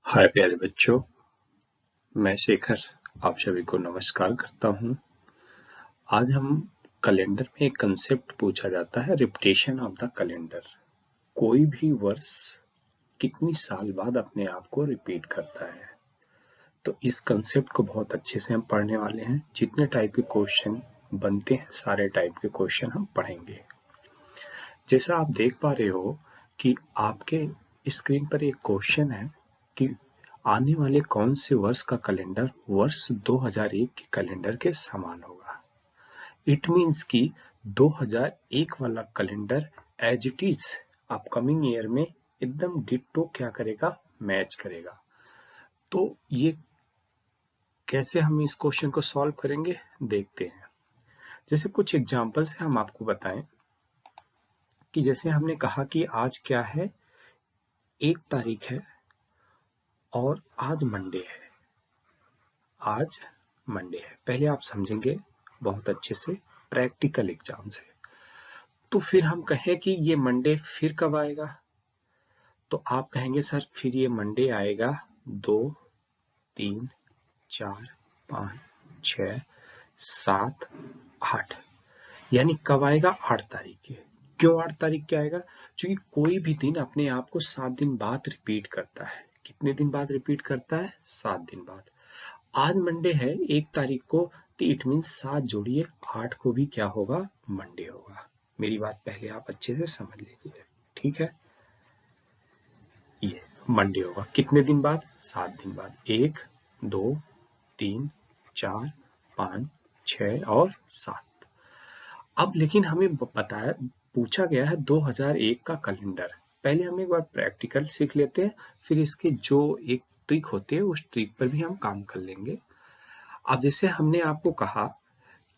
हाय प्यारे बच्चों, मैं शेखर आप सभी को नमस्कार करता हूँ। आज हम कैलेंडर में एक कंसेप्ट पूछा जाता है, रिपीटेशन ऑफ द कैलेंडर। कोई भी वर्ष कितनी साल बाद अपने आप को रिपीट करता है। तो इस कंसेप्ट को बहुत अच्छे से हम पढ़ने वाले हैं। जितने टाइप के क्वेश्चन बनते हैं सारे टाइप के क्वेश्चन हम पढ़ेंगे। जैसा आप देख पा रहे हो कि आपके स्क्रीन पर एक क्वेश्चन है कि आने वाले कौन से वर्ष का कैलेंडर वर्ष 2001 के कैलेंडर के समान होगा। इट मीन्स कि 2001 वाला calendar as it is upcoming year में एकदम डिट्टो क्या करेगा, मैच करेगा। तो ये कैसे हम इस क्वेश्चन को सॉल्व करेंगे देखते हैं। जैसे कुछ एग्जांपल से हम आपको बताएं कि जैसे हमने कहा कि आज क्या है, 1 तारीख है और आज मंडे है। आज मंडे है, पहले आप समझेंगे बहुत अच्छे से प्रैक्टिकल एग्जाम से। तो फिर हम कहें कि ये मंडे फिर कब आएगा, तो आप कहेंगे सर फिर ये मंडे आएगा 2, 3, 4, 5, 6, 7, 8। यानी कब आएगा, 8 तारीख के। क्यों 8 तारीख के आएगा? क्योंकि कोई भी दिन अपने आप को 7 दिन बाद रिपीट करता है। कितने दिन बाद रिपीट करता है? 7 दिन बाद। आज मंडे है 1 तारीख को, तो इट मीन्स 7 जोड़िए 8 को भी क्या होगा, मंडे होगा। मेरी बात पहले आप अच्छे से समझ लीजिए, ठीक है। ये मंडे होगा कितने दिन बाद? 7 दिन बाद। 1, 2, 3, 4, 5, 6 और 7। अब लेकिन हमें बताया, पूछा गया है 2001 का कैलेंडर। पहले हम एक बार प्रैक्टिकल सीख लेते हैं, फिर इसके जो एक ट्रिक होते हैं उस ट्रिक पर भी हम काम कर लेंगे। अब जैसे हमने आपको कहा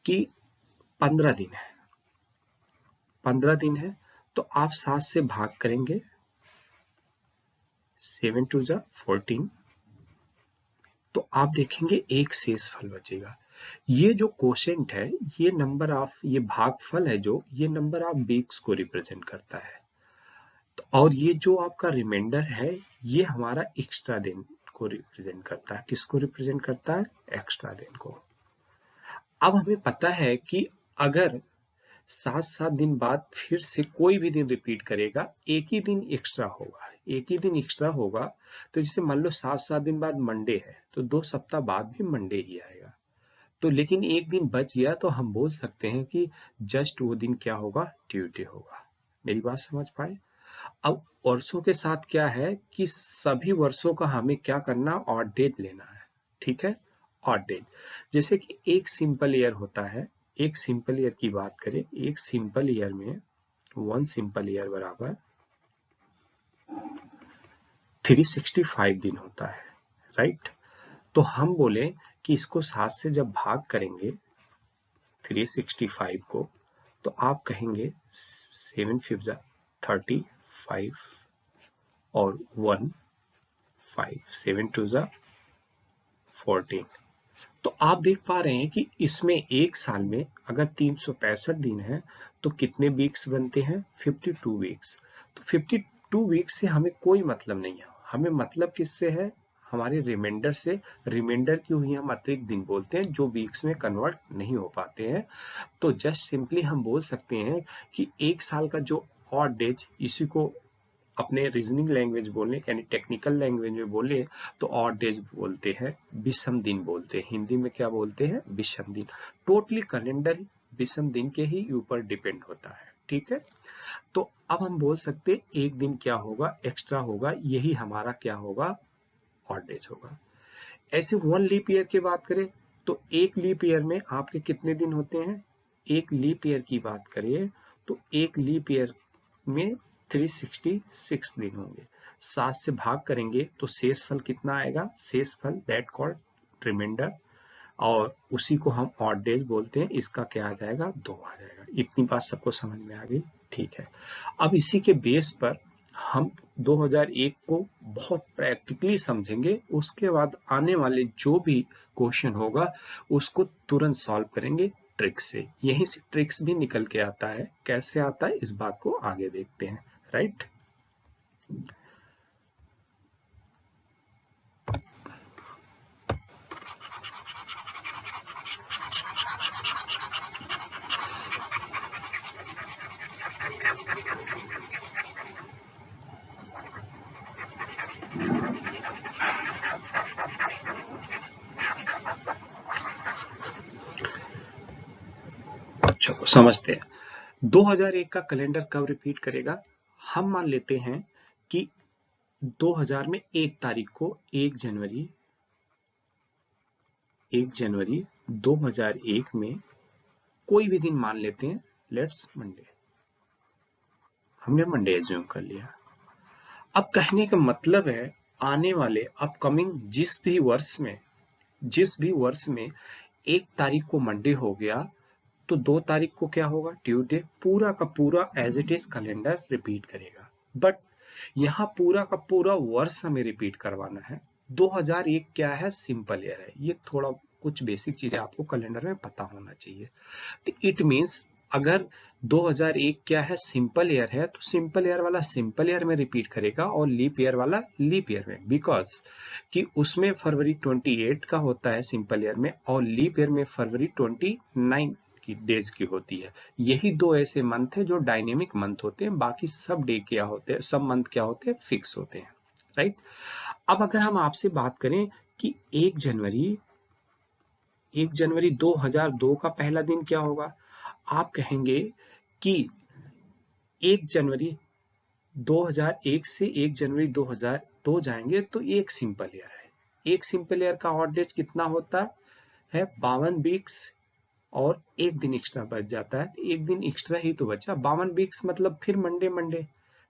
कि 15 दिन है, 15 दिन है, तो आप 7 से भाग करेंगे, 7 2 जा 14, तो आप देखेंगे एक शेष फल बचेगा। ये जो कोशेंट है, ये नंबर ऑफ, ये भागफल है, जो ये नंबर ऑफ वीक्स को रिप्रेजेंट करता है। तो और ये जो आपका रिमाइंडर है, ये हमारा एक्स्ट्रा दिन को रिप्रेजेंट करता है। किसको रिप्रेजेंट करता है? एक्स्ट्रा दिन को। अब हमें पता है कि अगर 7-7 दिन बाद फिर से कोई भी दिन रिपीट करेगा, एक ही दिन एक्स्ट्रा होगा, एक ही दिन एक्स्ट्रा होगा। तो जैसे मान लो 7-7 दिन बाद मंडे है, तो 2 सप्ताह बाद भी मंडे ही आएगा। तो लेकिन एक दिन बच गया, तो हम बोल सकते हैं कि जस्ट वो दिन क्या होगा, ट्यूसडे होगा। मेरी बात समझ पाए? अब वर्षों के साथ क्या है कि सभी वर्षों का हमें क्या करना, ऑड डेज लेना है, ठीक है। ऑड डेज, जैसे कि एक सिंपल ईयर होता है। एक सिंपल ईयर की बात करें, एक सिंपल ईयर में 1 सिंपल ईयर बराबर 365 दिन होता है, राइट। तो हम बोले कि इसको 7 से जब भाग करेंगे 365 को, तो आप कहेंगे 7 5 जा 35 और 1 5, 7 2 जा 14। तो आप देख पा रहे हैं कि इसमें एक साल में अगर 365 दिन है, तो कितने वीक्स बनते हैं? 52 वीक्स। तो 52 वीक्स से हमें कोई मतलब नहीं है। हमें मतलब किससे है? हमारे रिमाइंडर से। रिमाइंडर क्यों ही हम अतिरिक्त दिन बोलते हैं जो वीक्स में कन्वर्ट नहीं हो पाते हैं। तो जस्ट सिंपली हम बोल सकते हैं कि एक साल का जो ऑड डेज, इसी को अपने रीजनिंग लैंग्वेज बोले, यानी टेक्निकल लैंग्वेज में बोले तो ऑड डेज बोलते हैं, विषम दिन बोलते हैं। हिंदी में क्या बोलते हैं? विषम दिन। टोटली कैलेंडर विषम दिन के ही ऊपर डिपेंड होता है, ठीक है। तो अब हम बोल सकते हैं एक दिन क्या होगा, एक्स्ट्रा होगा, यही हमारा क्या होगा, ऑड डेज होगा। ऐसे 1 लीप ईयर की बात करें, तो एक लीप ईयर में आपके कितने दिन होते हैं? एक लीप ईयर की बात करिए तो एक लीप ईयर में 366 दिन होंगे। 7 से भाग करेंगे तो शेष फल कितना आएगा? शेष फल दैट कॉल्ड रिमाइंडर, और उसी को हम ऑड डेज बोलते हैं। इसका क्या आ जाएगा? 2 आ जाएगा। इतनी बात सबको समझ में आ गई, ठीक है। अब इसी के बेस पर हम 2001 को बहुत प्रैक्टिकली समझेंगे। उसके बाद आने वाले जो भी क्वेश्चन होगा उसको तुरंत सॉल्व करेंगे ट्रिक से। यहीं से ट्रिक्स भी निकल के आता है। कैसे आता है इस बात को आगे देखते हैं, राइट। चलो समझते हैं 2001 का कैलेंडर कब रिपीट करेगा। हम मान लेते हैं कि 2000 में 1 तारीख को 1 जनवरी 2001 में कोई भी दिन मान लेते हैं, लेट्स मंडे, हमने मंडे एज्यूम कर लिया। अब कहने का मतलब है आने वाले अपकमिंग जिस भी वर्ष में 1 तारीख को मंडे हो गया तो 2 तारीख को क्या होगा, ट्यूसडे। पूरा का पूरा as it is calendar repeat करेगा। बट यहाँ पूरा का पूरा वर्ष हमें रिपीट करवाना है। 2001 क्या है, सिंपल ईयर है। ये थोड़ा कुछ बेसिक चीजें आपको कैलेंडर में पता होना चाहिए। तो इट मीन्स अगर 2001 क्या है, सिंपल ईयर है, तो सिंपल ईयर वाला सिंपल ईयर में रिपीट करेगा और लीप ईयर वाला लीप ईयर में, बिकॉज कि उसमें फरवरी 28 का होता है सिंपल ईयर में और लीप ईयर में फरवरी 29 की डेज की होती है। यही दो ऐसे मंथ है जो डायनेमिक मंथ होते हैं, बाकी सब डे क्या होते हैं, सब मंथ क्या होते हैं, फिक्स होते हैं, राइट। अब अगर हम आपसे बात करें कि 1 जनवरी 2002 का पहला दिन क्या होगा, आप कहेंगे कि 1 जनवरी 2001 से 1 जनवरी 2002 जाएंगे तो एक सिंपल ईयर है। एक सिंपल ईयर का ऑड डेज कितना होता है, 52 वीक्स और एक दिन एक्स्ट्रा बच जाता है। एक दिन एक्स्ट्रा ही तो बचा, 52 वीक्स मतलब फिर मंडे,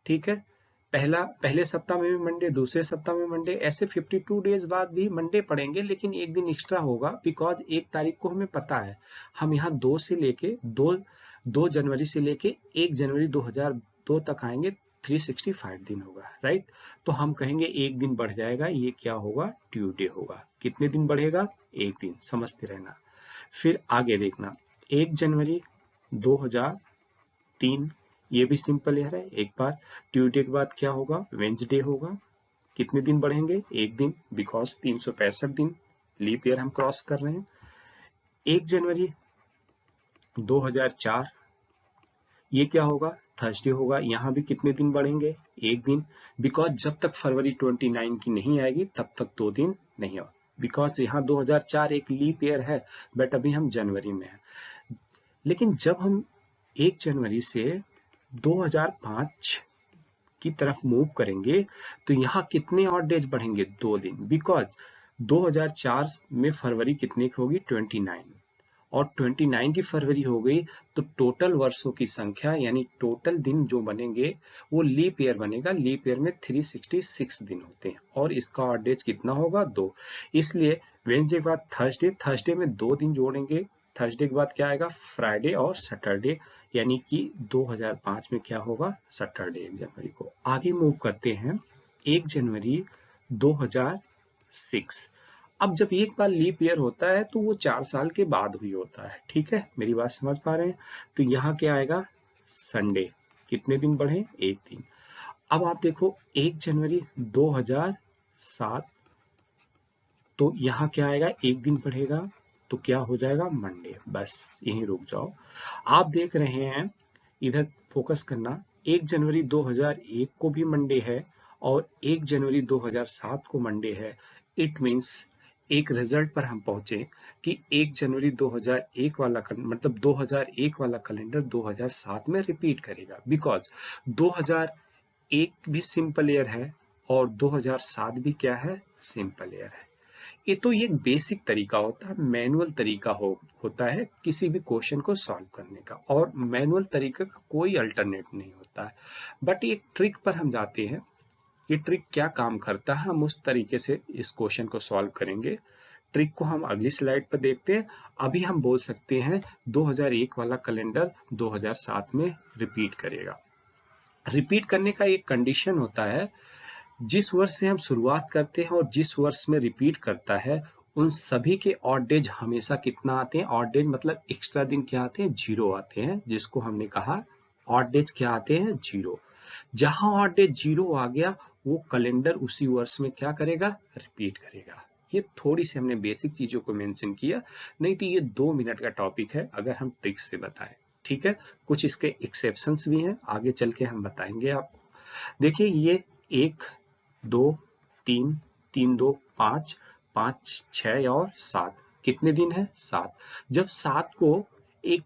ठीक है। पहले सप्ताह में भी मंडे, दूसरे सप्ताह में मंडे, ऐसे 52 डेज बाद भी मंडे पड़ेंगे, लेकिन एक दिन एक्स्ट्रा होगा बिकॉज 1 तारीख को हमें पता है हम यहाँ 2 जनवरी से लेके 1 जनवरी 2002 तक आएंगे, 365 दिन होगा, राइट। तो हम कहेंगे एक दिन बढ़ जाएगा, ये क्या होगा, ट्यूसडे होगा। कितने दिन बढ़ेगा, एक दिन, समझते रहना। फिर आगे देखना, 1 जनवरी 2003, ये भी सिंपल ईयर है। एक बार ट्यूसडे के बाद क्या होगा, वेंसडे होगा। कितने दिन बढ़ेंगे, एक दिन, बिकॉज 365 दिन लीप ईयर हम क्रॉस कर रहे हैं। 1 जनवरी 2004, ये क्या होगा, थर्सडे होगा। यहाँ भी कितने दिन बढ़ेंगे, एक दिन, बिकॉज जब तक फरवरी 29 की नहीं आएगी तब तक 2 दिन नहीं होगा, बिकॉज यहाँ 2004 एक लीप ईयर है, बट अभी हम जनवरी में है। लेकिन जब हम 1 जनवरी से 2005 की तरफ मूव करेंगे तो यहाँ कितने और डेज बढ़ेंगे, 2 दिन, बिकॉज 2004 में फरवरी कितने की होगी, 29, और 29 की फरवरी हो गई तो टोटल वर्षों की संख्या यानी टोटल दिन जो बनेंगे वो लीप ईयर बनेगा। लीप ईयर में 366 दिन होते हैं और इसका ऑड डेज कितना होगा, 2। इसलिए वेडनेसडे के बाद थर्सडे में 2 दिन जोड़ेंगे। थर्सडे के बाद क्या आएगा, फ्राइडे और सैटरडे, यानी कि 2005 में क्या होगा, सैटरडे 1 जनवरी को। आगे मूव करते हैं 1 जनवरी 2006। अब जब एक बार लीप ईयर होता है तो वो 4 साल के बाद हुई होता है, ठीक है, मेरी बात समझ पा रहे हैं। तो यहाँ क्या आएगा, संडे। कितने दिन बढ़े, एक दिन। अब आप देखो 1 जनवरी 2007, तो यहाँ क्या आएगा, एक दिन बढ़ेगा, तो क्या हो जाएगा, मंडे। बस यहीं रुक जाओ। आप देख रहे हैं, इधर फोकस करना, 1 जनवरी 2001 को भी मंडे है और 1 जनवरी 2007 को मंडे है। इट मीन्स एक रिजल्ट पर हम पहुंचे कि 1 जनवरी 2001 वाला मतलब 2001 वाला कैलेंडर 2007 में रिपीट करेगा, बिकॉज 2001 भी सिंपल ईयर है और 2007 भी क्या है, सिंपल ईयर है। ये तो एक बेसिक तरीका होता है, मैनुअल तरीका होता है किसी भी क्वेश्चन को सॉल्व करने का, और मैनुअल तरीके का कोई अल्टरनेट नहीं होता है। बट एक ट्रिक पर हम जाते हैं, ये ट्रिक क्या काम करता है, हम उस तरीके से इस क्वेश्चन को सॉल्व करेंगे। ट्रिक को हम अगली स्लाइड पर देखते हैं। अभी हम बोल सकते हैं 2001 वाला कैलेंडर 2007 में रिपीट करेगा। रिपीट करने का एक कंडीशन होता है, जिस वर्ष से हम शुरुआत करते हैं और जिस वर्ष में रिपीट करता है उन सभी के ऑड डेज हमेशा कितना आते हैं, ऑड डेज मतलब एक्स्ट्रा दिन क्या आते हैं, 0 आते हैं, जिसको हमने कहा ऑड डेज क्या आते हैं, 0। जहां ऑड डेज 0 आ गया वो कैलेंडर उसी वर्ष में क्या करेगा, रिपीट करेगा। ये थोड़ी सी हमने बेसिक चीजों को मेंशन किया, नहीं तो ये 2 मिनट का टॉपिक है अगर हम ट्रिक्स से बताएं, ठीक है। कुछ इसके एक्सेप्शंस भी हैं, आगे चल के हम बताएंगे आपको। देखिए ये 1 2 3 3 2 5 5 6 और 7, कितने दिन है, 7। जब 7 को एक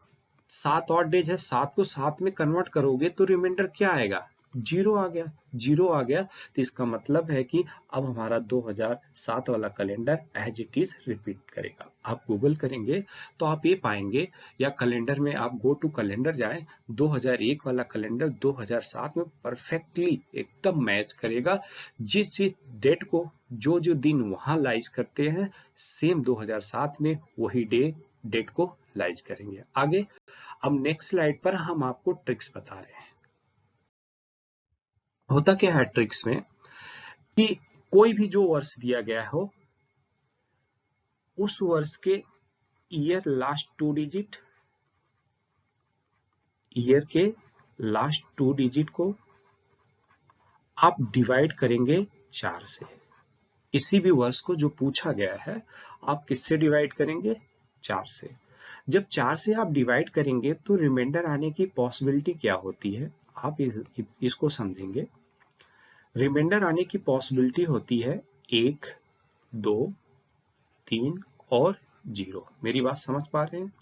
7 ऑड डेज है, 7 को 7 में कन्वर्ट करोगे तो रिमाइंडर क्या आएगा? 0 आ गया। 0 आ गया तो इसका मतलब है कि अब हमारा 2007 वाला calendar as it is repeat करेगा। आप गूगल करेंगे तो आप ये पाएंगे, या कैलेंडर में आप गो टू कैलेंडर जाए, 2001 वाला कैलेंडर 2007 में परफेक्टली एकदम मैच करेगा। जिस डेट को जो जो दिन वहां लाइज करते हैं, सेम 2007 में वही डेट को लाइज करेंगे। आगे अब नेक्स्ट स्लाइड पर हम आपको ट्रिक्स बता रहे हैं। होता क्या है ट्रिक्स में कि कोई भी जो वर्ष दिया गया हो, उस वर्ष के ईयर के लास्ट 2 डिजिट को आप डिवाइड करेंगे 4 से। किसी भी वर्ष को जो पूछा गया है आप किससे डिवाइड करेंगे? 4 से। जब 4 से आप डिवाइड करेंगे तो रिमाइंडर आने की पॉसिबिलिटी क्या होती है, आप इसको समझेंगे। रिमाइंडर आने की पॉसिबिलिटी होती है 1, 2, 3 और 0। मेरी बात समझ पा रहे हैं?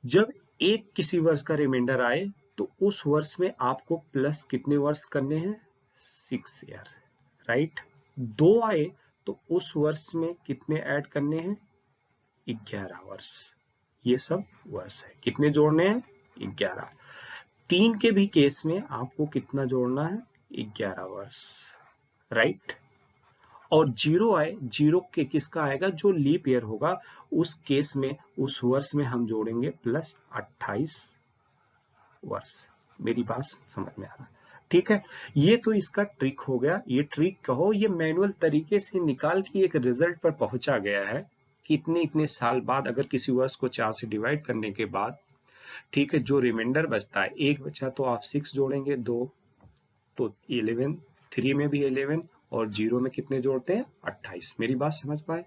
जब एक किसी वर्ष का रिमाइंडर आए तो उस वर्ष में आपको प्लस कितने वर्ष करने हैं? 6 ईयर, राइट। 2 आए तो उस वर्ष में कितने ऐड करने हैं? 11 वर्ष। ये सब वर्ष है, कितने जोड़ने हैं? 11। 3 के भी केस में आपको कितना जोड़ना है? 11 वर्ष, राइट। और 0 आए, 0 के किसका आएगा? जो लीप ईयर होगा उस केस में, उस वर्ष में हम जोड़ेंगे प्लस 28 वर्ष। मेरी बात समझ में आ रहा है? ठीक है, ये तो इसका ट्रिक हो गया। ये ट्रिक कहो, ये मैनुअल तरीके से निकाल के एक रिजल्ट पर पहुंचा गया है कि इतने साल बाद अगर किसी वर्ष को 4 से डिवाइड करने के बाद, ठीक है, जो रिमाइंडर बचता है, 1 बचा तो आप 6 जोड़ेंगे, 2 तो 11, 3 में भी 11 और 0 में कितने जोड़ते हैं? 28। मेरी बात समझ पाए?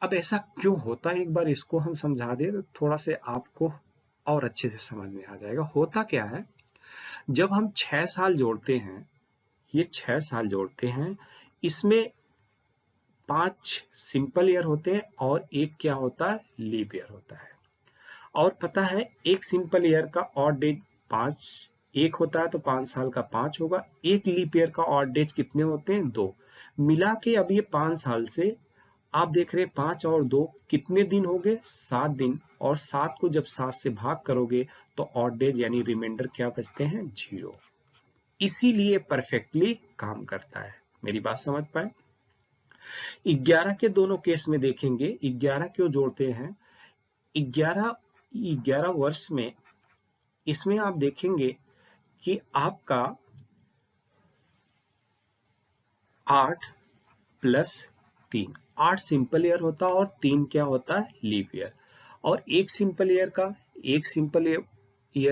अब ऐसा क्यों होता है, एक बार इसको हम समझा दें तो थोड़ा से आपको और अच्छे से समझ में आ जाएगा। होता क्या है, जब हम 6 साल जोड़ते हैं, ये 6 साल जोड़ते हैं, इसमें 5 सिंपल ईयर होते हैं और एक क्या होता है? लीप ईयर होता है। और पता है एक सिंपल ईयर का ऑड डेज 5 एक होता है तो 5 साल का 5 होगा। एक लीप ईयर का ऑड डेज कितने होते हैं? 2। मिला के अब ये 5 साल से आप देख रहे हैं 5 और 2 कितने दिन हो गए? 7 दिन। और 7 को जब 7 से भाग करोगे तो ऑड डेज यानी रिमाइंडर क्या बचते हैं? 0। इसीलिए परफेक्टली काम करता है। मेरी बात समझ पाए? 11 के दोनों केस में देखेंगे, 11 क्यों जोड़ते हैं? 11 वर्ष में, इसमें आप देखेंगे कि आपका 8 प्लस 3, 8 सिंपल ईयर होता है और 3 क्या होता है? Leap year. और एक सिंपल ईयर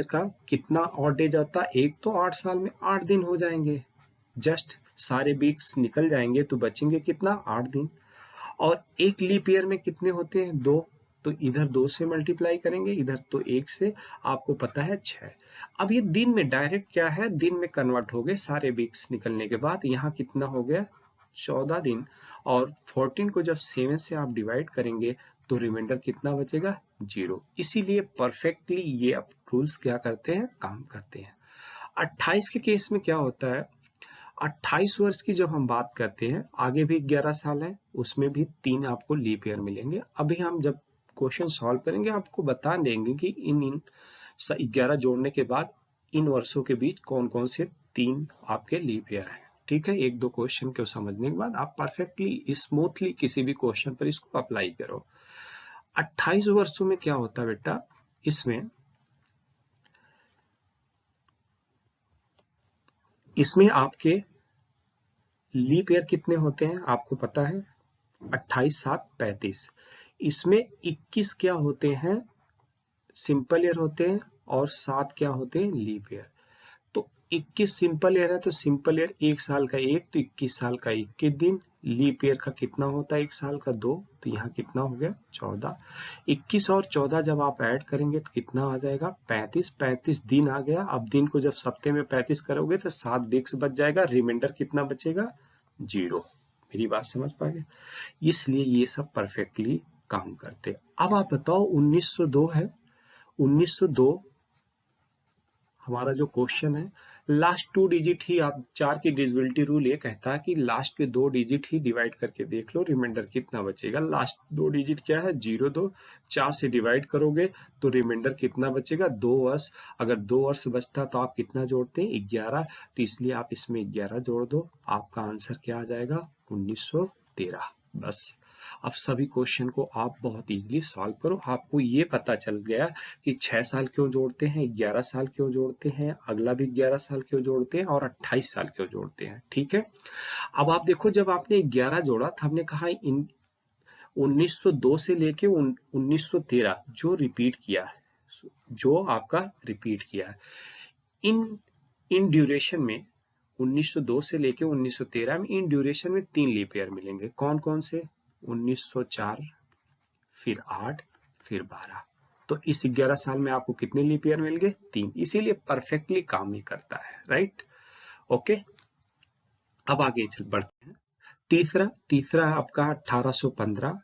का कितना ऑड डेज आता है? एक तो 8 साल में 8 दिन हो जाएंगे, जस्ट सारे वीक्स निकल जाएंगे तो बचेंगे कितना? 8 दिन। और एक लीप ईयर में कितने होते हैं? 2। तो इधर 2 से मल्टीप्लाई करेंगे, इधर तो 1 से, आपको पता है 6। अब ये दिन में डायरेक्ट क्या है? दिन में कन्वर्ट हो गए सारे वीक्स निकलने के बाद। यहाँ कितना हो गया? 14 दिन। और 14 को जब 7 से आप डिवाइड करेंगे तो रिमाइंडर कितना बचेगा? 0। इसीलिए परफेक्टली ये अब रूल्स क्या करते हैं? काम करते हैं। 28 के केस में क्या होता है? 28 वर्ष की जब हम बात करते हैं, आगे भी 11 साल है, उसमें भी 3 आपको लीप ईयर मिलेंगे। अभी हम जब क्वेश्चन सॉल्व करेंगे आपको बता देंगे कि इन 11 जोड़ने के बाद इन वर्षों के बीच कौन कौन से 3 आपके लीप ईयर हैं। ठीक है, एक दो क्वेश्चन को समझने के बाद आप परफेक्टली स्मूथली किसी भी क्वेश्चन पर इसको अप्लाई करो। 28 वर्षों में क्या होता है बेटा? इसमें आपके लीप ईयर कितने होते हैं आपको पता है? 28 7 35। इसमें 21 क्या होते हैं? सिंपल ईयर होते हैं और 7 क्या होते हैं? Leap year. तो 21 सिंपल ईयर है तो सिंपल ईयर 1 साल का 1 तो 21 साल का 21 दिन। लीप ईयर का कितना होता है 1 साल का? 2। तो यहाँ कितना हो गया? 14। 21 और 14 जब आप ऐड करेंगे तो कितना आ जाएगा? 35। 35 दिन आ गया। अब दिन को जब सप्ते में 35 करोगे तो 7 वीक्स बच जाएगा। रिमाइंडर कितना बचेगा? 0। मेरी बात समझ पाए? इसलिए ये सब परफेक्टली काम करते। अब आप बताओ 1902 है, 1902 हमारा जो क्वेश्चन है, लास्ट 2 डिजिट ही आप 4 की डिविजिबिलिटी रूल ये कहता है कि लास्ट के 2 डिजिट ही डिवाइड करके देख लो, रिमाइंडर कितना बचेगा। लास्ट 2 डिजिट क्या है, 0 2, 4 से डिवाइड करोगे तो रिमाइंडर कितना बचेगा, 2 वर्ष। अगर 2 वर्ष बचता तो आप कितना जोड़ते हैं, 11, तो इसलिए आप इसमें 11 जोड़ दो, आपका आंसर क्या आ जाएगा, 1913। बस अब सभी क्वेश्चन को आप बहुत इजीली सॉल्व करो। आपको ये पता चल गया कि 6 साल क्यों जोड़ते हैं, 11 साल क्यों जोड़ते हैं, अगला भी 11 साल क्यों जोड़ते हैं और 28 साल क्यों जोड़ते हैं। ठीक है, अब आप देखो, जब आपने 11 जोड़ा था, हमने कहा इन 1902 से लेके 1913 जो रिपीट किया है, जो आपका रिपीट किया है, इन ड्यूरेशन में 1902 से लेके 1913 में इन ड्यूरेशन में 3 लीप ईयर मिलेंगे। कौन कौन से, 1904, फिर 8, फिर 12। तो इस 11 साल में आपको कितने लीप ईयर मिल गए, 3, इसीलिए परफेक्टली काम ही करता है। Right, okay. अब आगे चल बढ़ते हैं। तीसरा आपका 1815।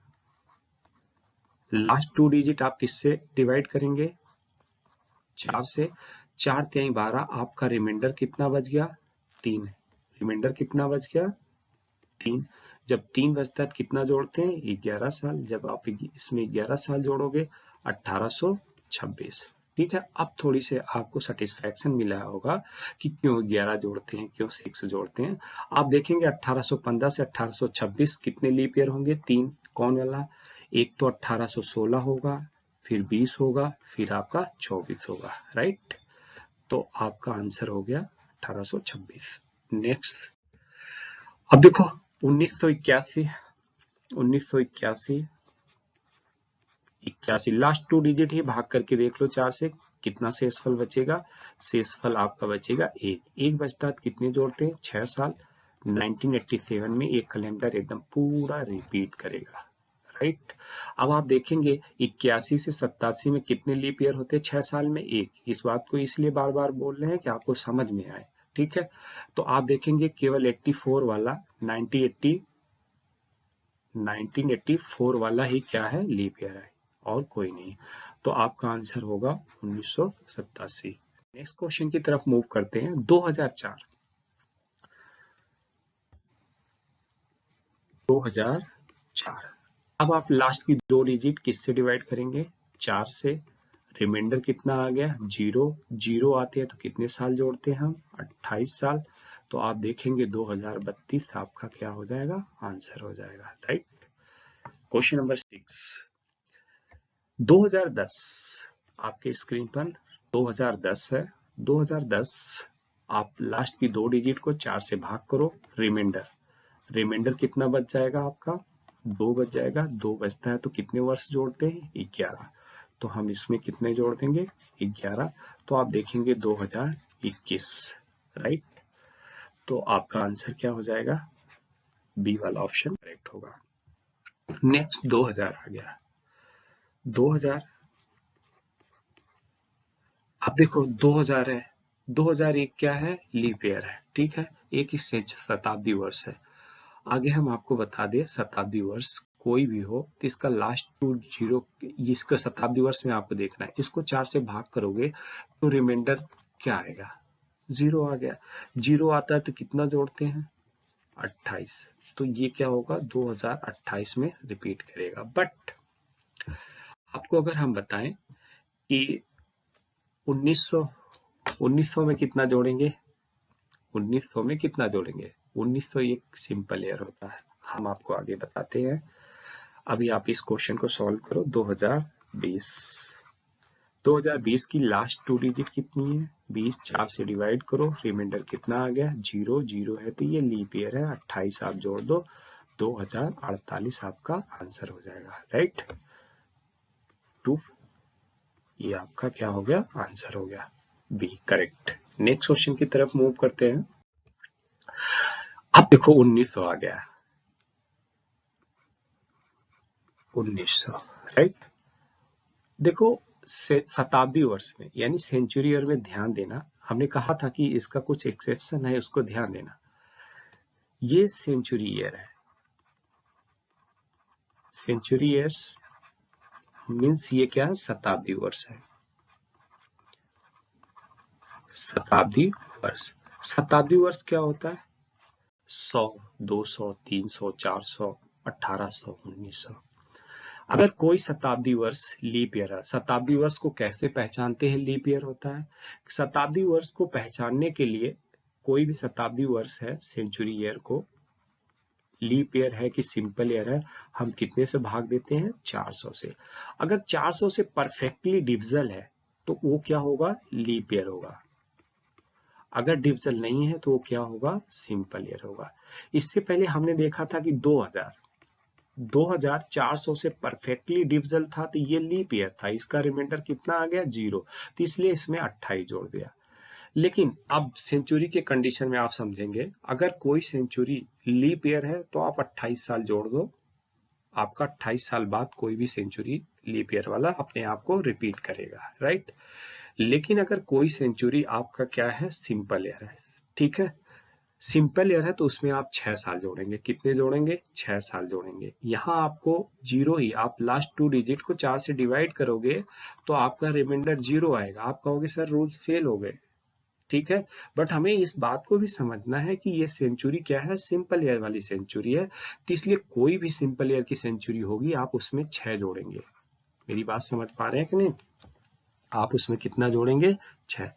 लास्ट 2 डिजिट आप किससे डिवाइड करेंगे, 4 से। 4 3 12, आपका रिमाइंडर कितना बच गया, 3। रिमाइंडर कितना बच गया, 3। जब 3 बचता है तो कितना जोड़ते हैं, 11 साल। जब आप इसमें 11 साल जोड़ोगे, 1826। ठीक है, अब थोड़ी से आपको सेटिस्फैक्शन मिला होगा कि क्यों 11 जोड़ते हैं, क्यों 6 जोड़ते हैं। आप देखेंगे 1815 से 1826 कितने लीप ईयर होंगे, 3। कौन वाला, एक तो 1816 होगा, फिर 20 होगा, फिर आपका 24 होगा। राइट, तो आपका आंसर हो गया 1826। नेक्स्ट, अब देखो 1981, 81 लास्ट 2 डिजिट ही भाग करके देख लो 4 से, कितना शेषफल बचेगा, शेषफल आपका बचेगा 1 बचता है, कितने जोड़ते हैं, 6 साल। 1987 में एक कैलेंडर एकदम पूरा रिपीट करेगा। राइट, अब आप देखेंगे 81 से 87 में कितने लीप ईयर होते हैं 6 साल में, 1। इस बात को इसलिए बार बार बोल रहे हैं कि आपको समझ में आए। ठीक है, तो आप देखेंगे केवल 84 वाला 1984 वाला ही क्या है, लीप ईयर है, और कोई नहीं। तो आपका आंसर होगा 1987। नेक्स्ट क्वेश्चन की तरफ मूव करते हैं। 2004 अब आप लास्ट की 2 डिजिट किससे डिवाइड करेंगे, 4 से। रिमाइंडर कितना आ गया, 0। 0 आते हैं तो कितने साल जोड़ते हैं हम, 28 साल। तो आप देखेंगे 2032 आपका क्या हो जाएगा, आंसर हो जाएगा। राइट, क्वेश्चन नंबर 6, 2010 आपके स्क्रीन पर 2010 है। 2010 आप लास्ट की 2 डिजिट को 4 से भाग करो, रिमाइंडर कितना बच जाएगा आपका, 2 बच जाएगा। 2 बचता है तो कितने वर्ष जोड़ते हैं, 11। तो हम इसमें कितने जोड़ देंगे, 11। तो आप देखेंगे 2021। राइट, तो आपका आंसर क्या हो जाएगा, बी वाला ऑप्शन करेक्ट होगा। नेक्स्ट 2000 आ गया। 2000 अब देखो 2000 है, 2001 क्या है, लीप ईयर है। ठीक है, एक ही शताब्दी वर्ष है। आगे हम आपको बता दें, शताब्दी वर्ष कोई भी हो तो इसका लास्ट 2 जीरो, इसका शताब्दी वर्ष में आपको देखना है। इसको 4 से भाग करोगे तो रिमाइंडर क्या आएगा, 0 आ गया। 0 आता है तो कितना जोड़ते हैं, 28। तो ये क्या होगा, 2028 में रिपीट करेगा। बट आपको अगर हम बताएं कि 1900 में कितना जोड़ेंगे, 1900 में कितना जोड़ेंगे, 1900 एक सिंपल ईयर होता है, हम आपको आगे बताते हैं। अभी आप इस क्वेश्चन को सॉल्व करो। 2020 की लास्ट 2 डिजिट कितनी है, 20, 4 से डिवाइड करो, रिमाइंडर कितना आ गया, 0। 0 है तो ये लीप ईयर है, 28 आप जोड़ दो, 2048 आपका आंसर हो जाएगा। राइट, 2, ये आपका क्या हो गया, आंसर हो गया, बी करेक्ट। नेक्स्ट क्वेश्चन की तरफ मूव करते हैं। अब देखो 1900 आ गया, 1900। राइट, देखो शताब्दी वर्ष में यानी सेंचुरी ईयर में ध्यान देना, हमने कहा था कि इसका कुछ एक्सेप्शन है, उसको ध्यान देना। ये सेंचुरी ईयर है, सेंचुरी ईयर्स मीन्स ये क्या है, शताब्दी वर्ष है। शताब्दी वर्ष। शताब्दी वर्ष क्या होता है? 100, 200, 300, 400, 1800, 1900। अगर कोई शताब्दी वर्ष लीप ईयर है, शताब्दी वर्ष को कैसे पहचानते हैं लीप ईयर होता है? शताब्दी वर्ष को पहचानने के लिए कोई भी शताब्दी वर्ष है, सेंचुरी ईयर को लीप ईयर है कि सिंपल ईयर है, हम कितने से भाग देते हैं? 400 से। अगर 400 से परफेक्टली डिविजल है तो वो क्या होगा? लीप ईयर होगा। अगर डिविजल नहीं है तो वो क्या होगा? सिंपल ईयर होगा। इससे पहले हमने देखा था कि 2000 400 से परफेक्टली डिविजल था तो ये लीप ईयर था, इसका रिमाइंडर कितना आ गया? 0, तो इसलिए इसमें 28 जोड़ दिया। लेकिन अब सेंचुरी के कंडीशन में आप समझेंगे, अगर कोई सेंचुरी लीप ईयर है तो आप 28 साल जोड़ दो, आपका 28 साल बाद कोई भी सेंचुरी लीप ईयर वाला अपने आप को रिपीट करेगा, राइट। लेकिन अगर कोई सेंचुरी आपका क्या है? सिंपल ईयर है, ठीक है। सिंपल ईयर है तो उसमें आप 6 साल जोड़ेंगे। कितने जोड़ेंगे? 6 साल जोड़ेंगे। यहाँ आपको 0 ही, आप लास्ट 2 डिजिट को 4 से डिवाइड करोगे तो आपका रिमाइंडर 0 आएगा। आप कहोगे सर रूल्स फेल हो गए, ठीक है। बट हमें इस बात को भी समझना है कि ये सेंचुरी क्या है? सिंपल ईयर वाली सेंचुरी है, तो इसलिए कोई भी सिंपल ईयर की सेंचुरी होगी आप उसमें 6 जोड़ेंगे। मेरी बात समझ पा रहे हैं कि नहीं? आप उसमें कितना जोड़ेंगे? 6।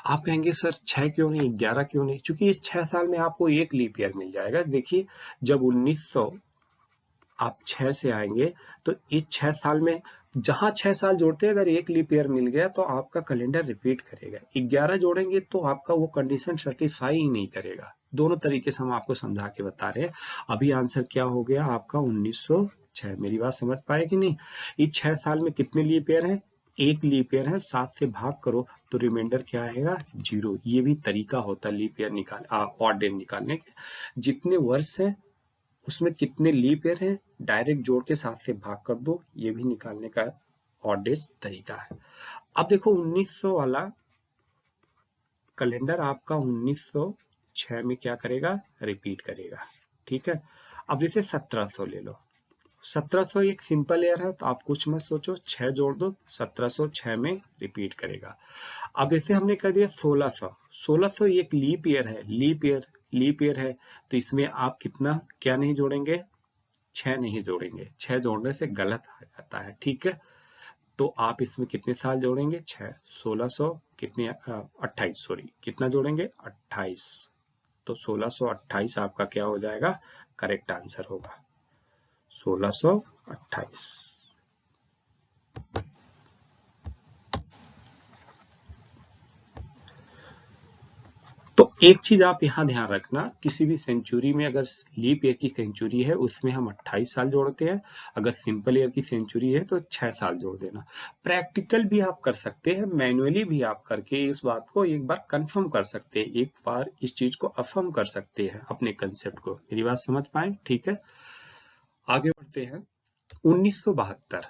आप कहेंगे सर 6 क्यों नहीं, 11 क्यों नहीं? क्योंकि इस 6 साल में आपको एक लीप ईयर मिल जाएगा। देखिए जब 1900 आप 6 से आएंगे तो इस 6 साल में जहां 6 साल जोड़ते हैं, अगर एक लीप ईयर मिल गया तो आपका कैलेंडर रिपीट करेगा। 11 जोड़ेंगे तो आपका वो कंडीशन सेटिस्फाई ही नहीं करेगा। दोनों तरीके से हम आपको समझा के बता रहे हैं। अभी आंसर क्या हो गया आपका? 1906। मेरी बात समझ पाए कि नहीं? इस 6 साल में कितने लीप ईयर है? एक लीप ईयर है, 7 से भाग करो तो रिमाइंडर क्या आएगा? 0। ये भी तरीका होता है लीप ईयर ऑड डेज निकालने के। जितने वर्ष है उसमें कितने लीप ईयर है, डायरेक्ट जोड़ के 7 से भाग कर दो, ये भी निकालने का ऑड डेज तरीका है। अब देखो 1900 वाला कैलेंडर आपका 1906 में क्या करेगा? रिपीट करेगा, ठीक है। अब जैसे 1700 ले लो, 1700 एक सिंपल ईयर है तो आप कुछ मत सोचो, 6 जोड़ दो, 1706 में रिपीट करेगा। अब जैसे हमने कर दिया 1600 एक लीप ईयर है, लीप ईयर है, तो इसमें आप कितना क्या नहीं जोड़ेंगे? 6 नहीं जोड़ेंगे। 6 जोड़ने से गलत आ जाता है, ठीक है। तो आप इसमें कितने साल जोड़ेंगे? 6। 1600 कितने 28, सॉरी, कितना जोड़ेंगे? 28। तो 1628 आपका क्या हो जाएगा? करेक्ट आंसर होगा 1628। तो एक चीज आप यहाँ ध्यान रखना, किसी भी सेंचुरी में अगर लीप ईयर की सेंचुरी है उसमें हम 28 साल जोड़ते हैं, अगर सिंपल ईयर की सेंचुरी है तो 6 साल जोड़ देना। प्रैक्टिकल भी आप कर सकते हैं, मैन्युअली भी आप करके इस बात को एक बार कंफर्म कर सकते हैं, एक बार इस चीज को अफर्म कर सकते हैं अपने कंसेप्ट को। मेरी बात समझ पाए? ठीक है, आगे बढ़ते हैं। 1972।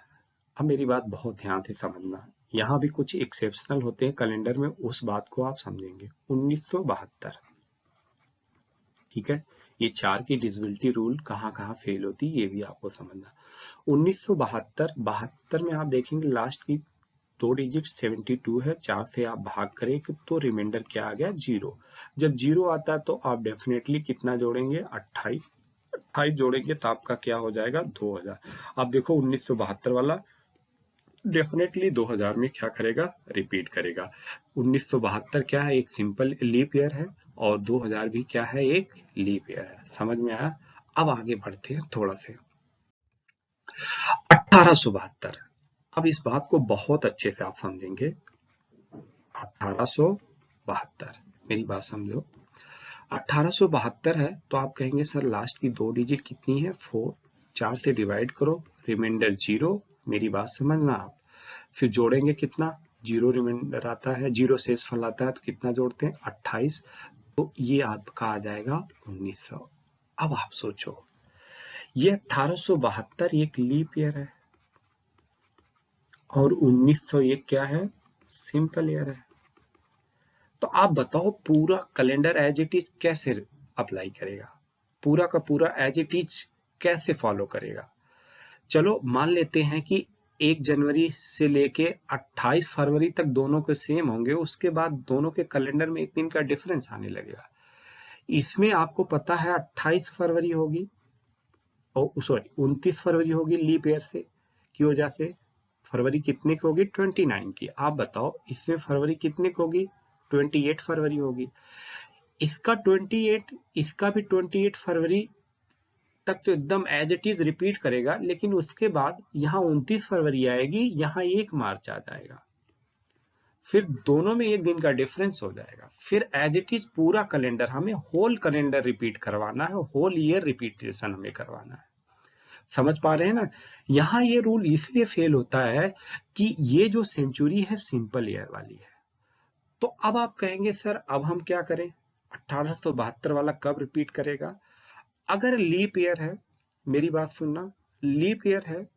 अब मेरी बात बहुत ध्यान से समझना, यहाँ भी कुछ एक्सेप्शनल होते हैं कैलेंडर में, उस बात को आप समझेंगे। 1972, ठीक है। ये 4 की डिविजिबिलिटी रूल कहाँ कहाँ फेल होती है ये भी आपको समझना। 1972 में आप देखेंगे लास्ट की 2 डिजिट 72 है, 4 से आप भाग करें तो रिमाइंडर क्या आ गया? 0। जब 0 आता है तो आप डेफिनेटली कितना जोड़ेंगे? 28 जोड़ेंगे तो आपका क्या हो जाएगा? 2000। अब देखो 1972 वाला डेफिनेटली 2000 में क्या करेगा? रिपीट करेगा। 1972 क्या है? एक सिंपल लीप ईयर है, और 2000 भी क्या है? एक लीप ईयर है। समझ में आया? अब आगे बढ़ते हैं थोड़ा से। 1872। अब इस बात को बहुत अच्छे से आप समझेंगे। 1872, मेरी बात समझो। 1872 है तो आप कहेंगे सर लास्ट की 2 डिजिट कितनी है? 4। 4 से डिवाइड करो, रिमाइंडर 0। मेरी बात समझना आप। फिर जोड़ेंगे कितना? 0 रिमाइंडर आता है, 0 शेष फल आता है तो कितना जोड़ते हैं? 28। तो ये आपका आ जाएगा 1900। अब आप सोचो, ये 1872 एक लीप ईयर है और 1901 क्या है? सिंपल ईयर है। तो आप बताओ पूरा कैलेंडर एज इट इज कैसे अप्लाई करेगा? पूरा का पूरा एज इट इज कैसे फॉलो करेगा? चलो मान लेते हैं कि 1 जनवरी से लेके 28 फरवरी तक दोनों के सेम होंगे, उसके बाद दोनों के कैलेंडर में 1 दिन का डिफरेंस आने लगेगा। इसमें आपको पता है 28 फरवरी होगी, और सॉरी 29 फरवरी होगी लीप ईयर से की वजह से। फरवरी कितने की होगी? 29 की। आप बताओ इसमें फरवरी कितने की होगी? 28 फरवरी होगी। इसका 28, इसका भी 28 फरवरी तक तो एकदम एज इट इज रिपीट करेगा, लेकिन उसके बाद यहाँ 29 फरवरी आएगी, यहाँ 1 मार्च आ जाएगा, फिर दोनों में 1 दिन का डिफरेंस हो जाएगा। फिर एज इट इज पूरा कैलेंडर, हमें होल कैलेंडर रिपीट करवाना है, होल ईयर रिपीटेशन हमें करवाना है। समझ पा रहे हैं ना? यहाँ ये रूल इसलिए फेल होता है कि ये जो सेंचुरी है सिंपल ईयर वाली है। तो अब आप कहेंगे सर अब हम क्या करें, 1872 वाला कब रिपीट करेगा? अगर लीप ईयर है, मेरी बात सुनना, लीप ईयर है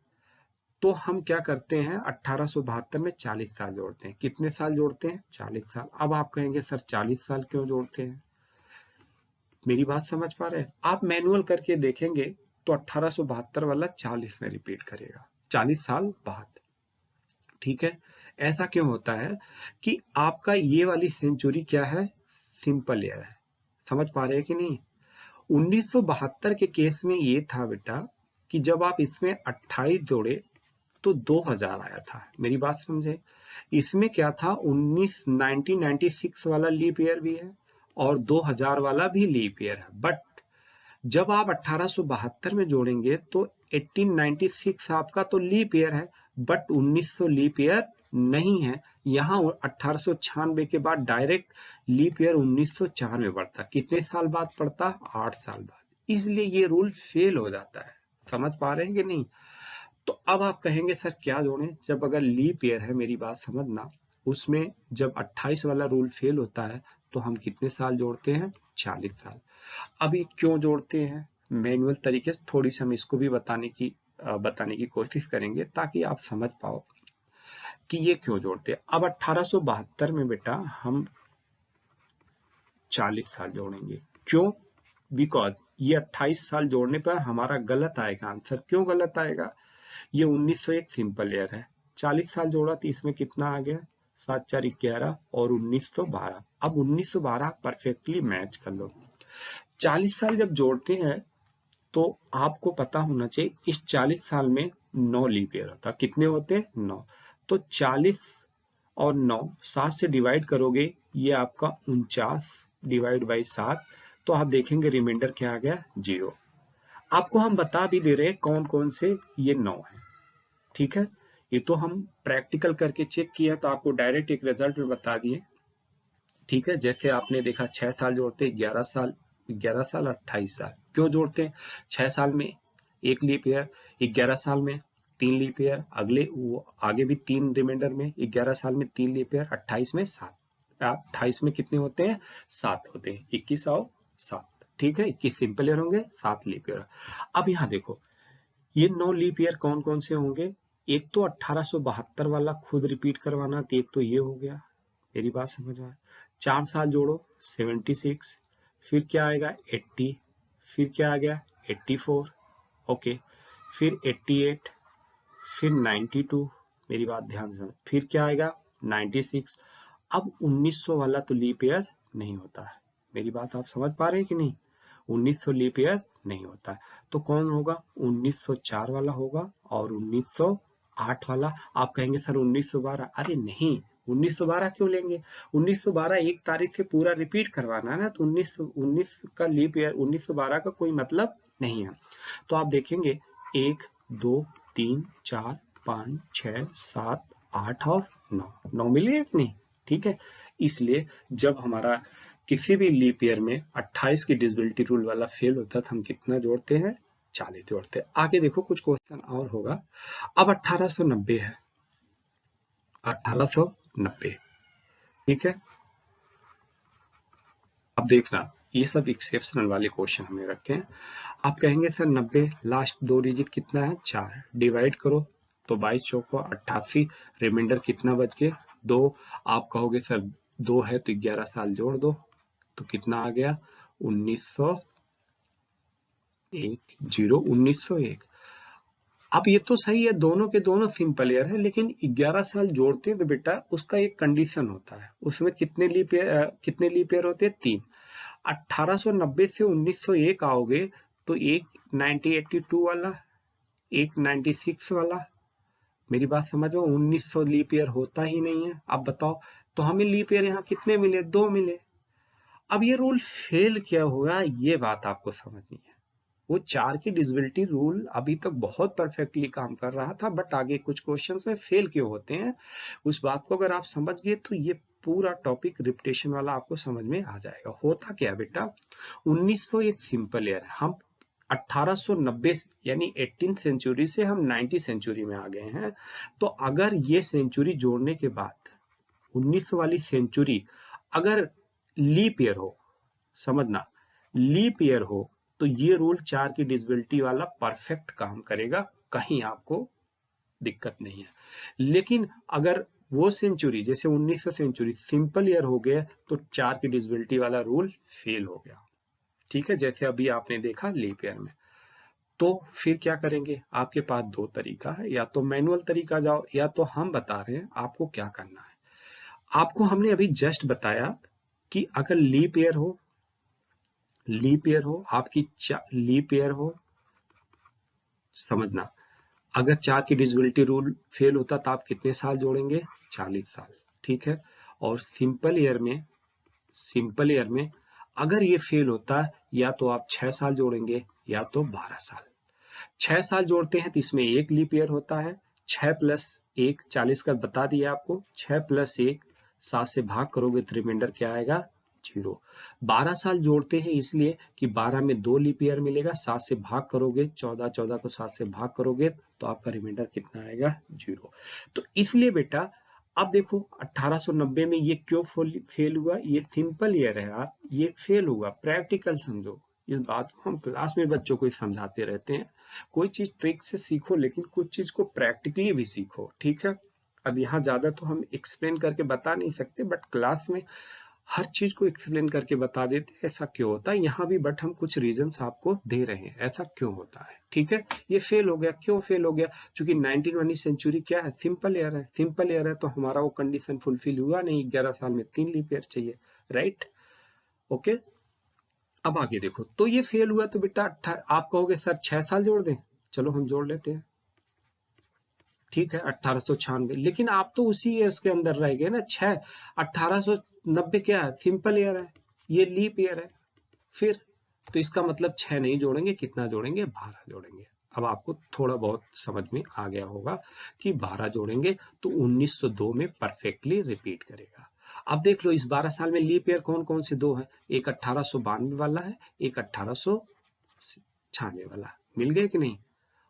तो हम क्या करते हैं, 1872 में 40 साल जोड़ते हैं। कितने साल जोड़ते हैं? 40 साल। अब आप कहेंगे सर 40 साल क्यों जोड़ते हैं? मेरी बात समझ पा रहे हैं? आप मैनुअल करके देखेंगे तो 1872 वाला 40 में रिपीट करेगा, 40 साल बाद। ठीक है, ऐसा क्यों होता है कि आपका ये वाली सेंचुरी क्या है, सिंपल ईयर है। समझ पा रहे हैं कि नहीं? 1972 के केस में ये था बेटा कि जब आप इसमें 28 जोड़े तो 2000 आया था। मेरी बात समझे? इसमें क्या था, 1996 वाला लीप ईयर भी है और 2000 वाला भी लीप ईयर है, बट जब आप 1872 में जोड़ेंगे तो 1896 आपका तो लीप ईयर है, बट 1900 लीप ईयर नहीं है। यहाँ 1896 के बाद डायरेक्ट लीप ईयर 1904 में पड़ता। कितने साल बाद पड़ता? 8 साल बाद। इसलिए ये रूल फेल हो जाता है। समझ पा रहे हैं कि नहीं? तो अब आप कहेंगे सर क्या जोड़ें, जब अगर लीप ईयर है, मेरी बात समझना, उसमें जब 28 वाला रूल फेल होता है तो हम कितने साल जोड़ते हैं? 40 साल। अब ये क्यों जोड़ते हैं, मैनुअल तरीके से थोड़ी सी हम इसको भी बताने की कोशिश करेंगे ताकि आप समझ पाओ कि ये क्यों जोड़ते हैं। अब 1872 में बेटा हम 40 साल जोड़ेंगे। क्यों? बिकॉज ये 28 साल जोड़ने पर हमारा गलत आएगा आंसर। क्यों गलत आएगा? ये 1901 सिंपल ईयर है, 40 साल जोड़ा तो इसमें कितना आ गया? 7 4 11 और 1912। अब 1912 परफेक्टली मैच कर लो। 40 साल जब जोड़ते हैं तो आपको पता होना चाहिए इस 40 साल में 9 लीप ईयर होता। कितने होते हैं? 9। तो 40 और 9 7 से डिवाइड करोगे, ये आपका 49 डिवाइड बाई 7, तो आप देखेंगे रिमाइंडर क्या आ गया? 0। आपको हम बता भी दे रहे हैं कौन कौन से ये 9 है। ठीक है, ये तो हम प्रैक्टिकल करके चेक किया तो आपको डायरेक्ट एक रिजल्ट में बता दिए। ठीक है, जैसे आपने देखा 6 साल जोड़ते 11 साल, 11 साल 28 साल। क्यों जोड़ते हैं? 6 साल में 1 लीप ईयर, 11 साल में 3 लीप ईयर, अगले वो आगे भी 3 रिमाइंडर में, 11 साल में 3 लीप ईयर, 28 में 7। 28 में कितने होते हैं? 7 होते हैं। 21 और 7। ठीक है, 21 सिंपल ईयर होंगे, 7 लीप ईयर। अब यहाँ देखो ये 9 लीप ईयर कौन कौन से होंगे। एक तो 1872 वाला खुद रिपीट करवाना, तो एक तो ये हो गया। मेरी बात समझ में? 4 साल जोड़ो 76, फिर क्या आएगा? 80, फिर क्या आ गया? 84, ओके, फिर 88, फिर 92। मेरी बात ध्यान से, फिर क्या आएगा? 96। अब 1900 वाला तो लीप ईयर नहीं होता है। मेरी बात आप समझ पा रहे हैं कि नहीं? 1900 लीप ईयर नहीं होता है, तो कौन होगा? 1904 वाला होगा और 1908 वाला। आप कहेंगे सर 1912। अरे नहीं, 1912 क्यों लेंगे? 1912 1 तारीख से पूरा रिपीट करवाना है ना, तो 19 का लीप ईयर 1912 का कोई मतलब नहीं है। तो आप देखेंगे 1 2 3 4 5 6 7 8 और 9 मिले कि नहीं? ठीक है, इसलिए जब हमारा किसी भी लीप ईयर में 28 की डिविजिबिलिटी रूल वाला फेल होता है तो हम कितना जोड़ते हैं? 40 जोड़ते हैं। आगे देखो कुछ क्वेश्चन और होगा। अब 1890 है, 1890। ठीक है, अब देखना ये सब एक्सेप्शनल वाले क्वेश्चन हमने रखे हैं। आप कहेंगे सर 90 लास्ट 2 डिजिट कितना है? 4। डिवाइड करो तो 22 चौको 88, रिमाइंडर कितना बच गया? 2। आप कहोगे सर 2 है तो 11 साल जोड़ दो, तो कितना आ गया? 1901। अब ये तो सही है, दोनों के दोनों सिंपल ईयर है, लेकिन 11 साल जोड़ते हैं तो बेटा उसका एक कंडीशन होता है, उसमें कितने लीप ईयर होते हैं? 3। 1890 से 1901 आओगे तो एक 1982 वाला, एक 96 वाला। मेरी बात समझो, 1900 लीप ईयर होता ही नहीं है। अब बताओ, तो हमें लीप ईयर यहाँ कितने मिले? 2 मिले। अब ये रूल फेल क्या हुआ, ये बात आपको समझनी है। वो 4 की डिविजिबिलिटी रूल अभी तक बहुत परफेक्टली काम कर रहा था, बट आगे कुछ क्वेश्चंस में फेल क्यों होते हैं, उस बात को अगर आप समझ गए तो ये पूरा टॉपिक रिपीटेशन वाला आपको समझ में आ जाएगा। होता क्या बेटा, 1900 एक सिंपल ईयर है, हम 1890 यानी 18th सेंचुरी से हम 19th सेंचुरी में आ गए हैं। तो अगर ये सेंचुरी जोड़ने के बाद 1900 वाली सेंचुरी अगर लीप ईयर हो, समझना, लीप ईयर हो, तो ये रूल 4 की डिविजिबिलिटी वाला परफेक्ट काम करेगा, कहीं आपको दिक्कत नहीं है। लेकिन अगर वो सेंचुरी जैसे 1900 सेंचुरी सिंपल ईयर हो गया तो 4 की डिविजिबिलिटी वाला रूल फेल हो गया। ठीक है, जैसे अभी आपने देखा लीप ईयर में। तो फिर क्या करेंगे, आपके पास 2 तरीका है, या तो मैनुअल तरीका जाओ, या तो हम बता रहे हैं आपको क्या करना है। आपको हमने अभी जस्ट बताया कि अगर लीप ईयर हो, आपकी लीप ईयर हो, समझना, अगर 4 की डिविजिबिलिटी रूल फेल होता तो आप कितने साल जोड़ेंगे? 40 साल। ठीक है, और सिंपल ईयर में अगर ये फेल होता या तो आप 6 साल जोड़ेंगे या तो 12 साल। 6 साल जोड़ते हैं तो इसमें एक लीप ईयर होता है। 6 प्लस 1 40 का बता दिया आपको। 6 प्लस 1 7 से भाग करोगे तो रिमाइंडर क्या आएगा? 0। 12 साल जोड़ते हैं इसलिए कि 12 में 2 लीप ईयर मिलेगा। 7 से भाग करोगे, 14 को 7 से भाग करोगे तो आपका रिमाइंडर कितना आएगा? 0। तो इसलिए बेटा अब देखो 1890 में ये क्यों फेल हुआ, ये सिंपल ईयर है यार, ये फेल हुआ। प्रैक्टिकल समझो, इस बात को हम क्लास में बच्चों को समझाते रहते हैं। कोई चीज ट्रिक से सीखो, लेकिन कुछ चीज को प्रैक्टिकली भी सीखो। ठीक है, अब यहाँ ज्यादा तो हम एक्सप्लेन करके बता नहीं सकते, बट क्लास में हर चीज को एक्सप्लेन करके बता देते हैं ऐसा क्यों होता है यहाँ भी, बट हम कुछ रीजंस आपको दे रहे हैं ऐसा क्यों होता है। ठीक है, ये फेल हो गया, क्यों फेल हो गया? क्योंकि 19वीं सेंचुरी क्या है? सिंपल ईयर है। सिंपल ईयर है तो हमारा वो कंडीशन फुलफिल हुआ नहीं, 11 साल में 3 लीप ईयर चाहिए। Right, okay. अब आगे देखो, तो ये फेल हुआ तो बेटा आप कहोगे सर 6 साल जोड़ दें, चलो हम जोड़ लेते हैं। ठीक है, 1896, लेकिन आप तो उसी ईयर्स के अंदर रह गए ना। 1890 क्या है? सिंपल ईयर है, ये लीप ईयर है। फिर तो इसका मतलब 6 नहीं जोड़ेंगे, कितना जोड़ेंगे? 12 जोड़ेंगे। अब आपको थोड़ा बहुत समझ में आ गया होगा कि 12 जोड़ेंगे तो 1902 में परफेक्टली रिपीट करेगा। अब देख लो, इस 12 साल में लीप ईयर कौन कौन से दो है? एक 1892 वाला है, एक 1896 वाला। मिल गए कि नहीं?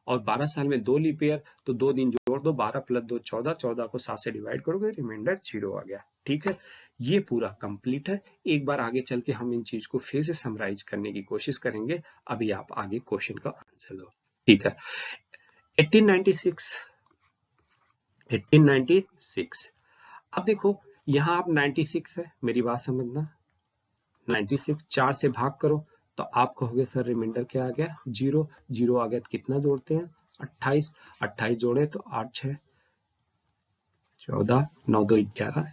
और 12 साल में 2 लीप ईयर, तो 2 दिन जोड़ दो, 12 प्लस 2 14, 14 को 7 से डिवाइड करोगे, रिमाइंडर 0 आ गया। ठीक है, ये पूरा कंप्लीट है। एक बार आगे चल के हम इन चीज को फिर से समराइज करने की कोशिश करेंगे। अभी आप आगे क्वेश्चन का आंसर लो। ठीक है, 1896, 1896। अब देखो यहाँ आप 96 है, मेरी बात समझना, 96 4 से भाग करो तो आप कहोगे सर रिमाइंडर क्या आ गया? 0। 0 आ गया तो कितना जोड़ते हैं? 28। 28 जोड़े तो 8 6 14, 9 2 11,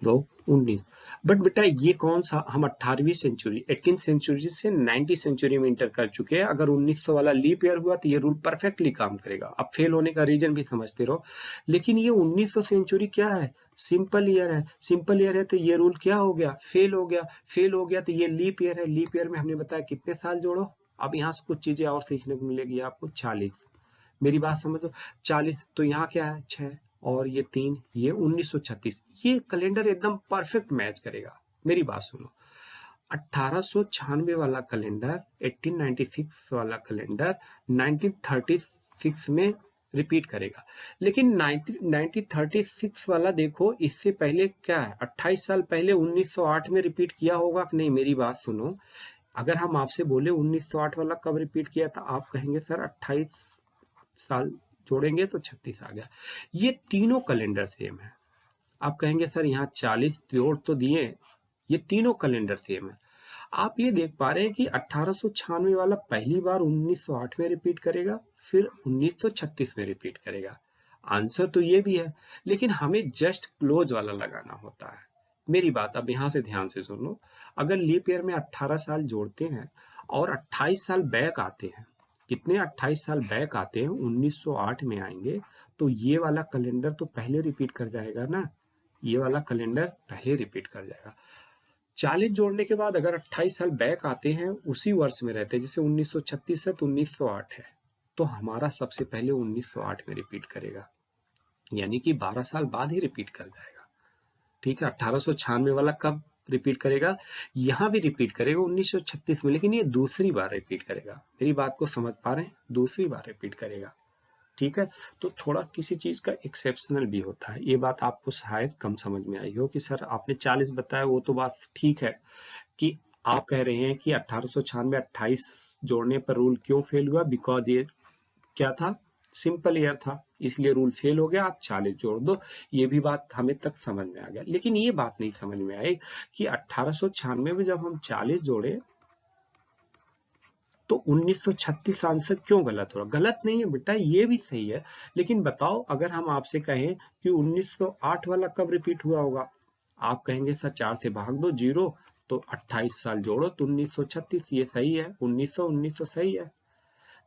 2 19। बट बेटा ये कौन सा, हम 18वीं सेंचुरी 18th सेंचुरी से 19th सेंचुरी में इंटर कर चुके हैं। अगर 1900 वाला लीप ईयर हुआ तो ये रूल परफेक्टली काम करेगा। अब फेल होने का रीजन भी समझते रहो। लेकिन ये 1900 सेंचुरी क्या है? सिंपल ईयर है। सिंपल ईयर है तो ये रूल क्या हो गया? फेल हो गया। फेल हो गया तो ये लीप ईयर है। लीप ईयर में हमने बताया कितने साल जोड़ो। अब यहाँ से कुछ चीजें और सीखने को मिलेगी आपको। 40, मेरी बात समझो, 40 तो यहाँ क्या है? 6 और ये 3, ये 1936। ये कैलेंडर एकदम परफेक्ट मैच करेगा। मेरी बात सुनो, 1896 वाला कैलेंडर, 1896 वाला कैलेंडर 1936 में रिपीट करेगा। लेकिन 1936 वाला देखो, इससे पहले क्या है? 28 साल पहले 1908 में रिपीट किया होगा कि नहीं? मेरी बात सुनो, अगर हम आपसे बोले 1908 वाला कब रिपीट किया था, आप कहेंगे सर 28 साल जोड़ेंगे तो 36 आ गया। ये तीनों कैलेंडर सेम है। आप कहेंगे सर यहाँ 40 जोड़ तो दिए, ये तीनों कैलेंडर सेम है। आप ये देख पा रहे हैं कि 1896 वाला पहली बार 1908 में रिपीट करेगा, फिर 1936 में रिपीट करेगा। आंसर तो ये भी है, लेकिन हमें जस्ट क्लोज वाला लगाना होता है। मेरी बात अब यहां से ध्यान से सुन लो। अगर लीप ईयर में 18 साल जोड़ते हैं और 28 साल बैक आते हैं, कितने 28 साल बैक आते हैं, 1908 में आएंगे, तो ये वाला कैलेंडर तो पहले रिपीट कर जाएगा ना, ये वाला कैलेंडर पहले रिपीट कर जाएगा। 40 जोड़ने के बाद अगर 28 साल बैक आते हैं, उसी वर्ष में रहते हैं, जैसे 1936 है तो 1908 है, तो हमारा सबसे पहले 1908 में रिपीट करेगा, यानी कि 12 साल बाद ही रिपीट कर जाएगा। ठीक है, 1896 वाला कब रिपीट करेगा? यहां भी रिपीट करेगा 1936 में, लेकिन ये दूसरी बार रिपीट करेगा। मेरी बात को समझ पा रहे हैं? दूसरी बार रिपीट करेगा। ठीक है, तो थोड़ा किसी चीज का एक्सेप्शनल भी होता है। ये बात आपको शायद कम समझ में आई हो कि सर आपने 40 बताया, वो तो बात ठीक है कि आप कह रहे हैं कि 1896 28 जोड़ने पर रूल क्यों फेल हुआ, बिकॉज ये क्या था, सिंपल ईयर था, इसलिए रूल फेल हो गया, आप 40 जोड़ दो। ये भी बात हमें तक समझ में आ गया, लेकिन ये बात नहीं समझ में आई कि 1896 में जब हम 40 जोड़े तो 1936 आंसर क्यों गलत हो रहा? गलत नहीं है बेटा, ये भी सही है, लेकिन बताओ अगर हम आपसे कहें कि 1908 वाला कब रिपीट हुआ होगा, आप कहेंगे सर 4 से भाग दो 0, तो 28 साल जोड़ो तो 1936, ये सही है, 1900 सही है।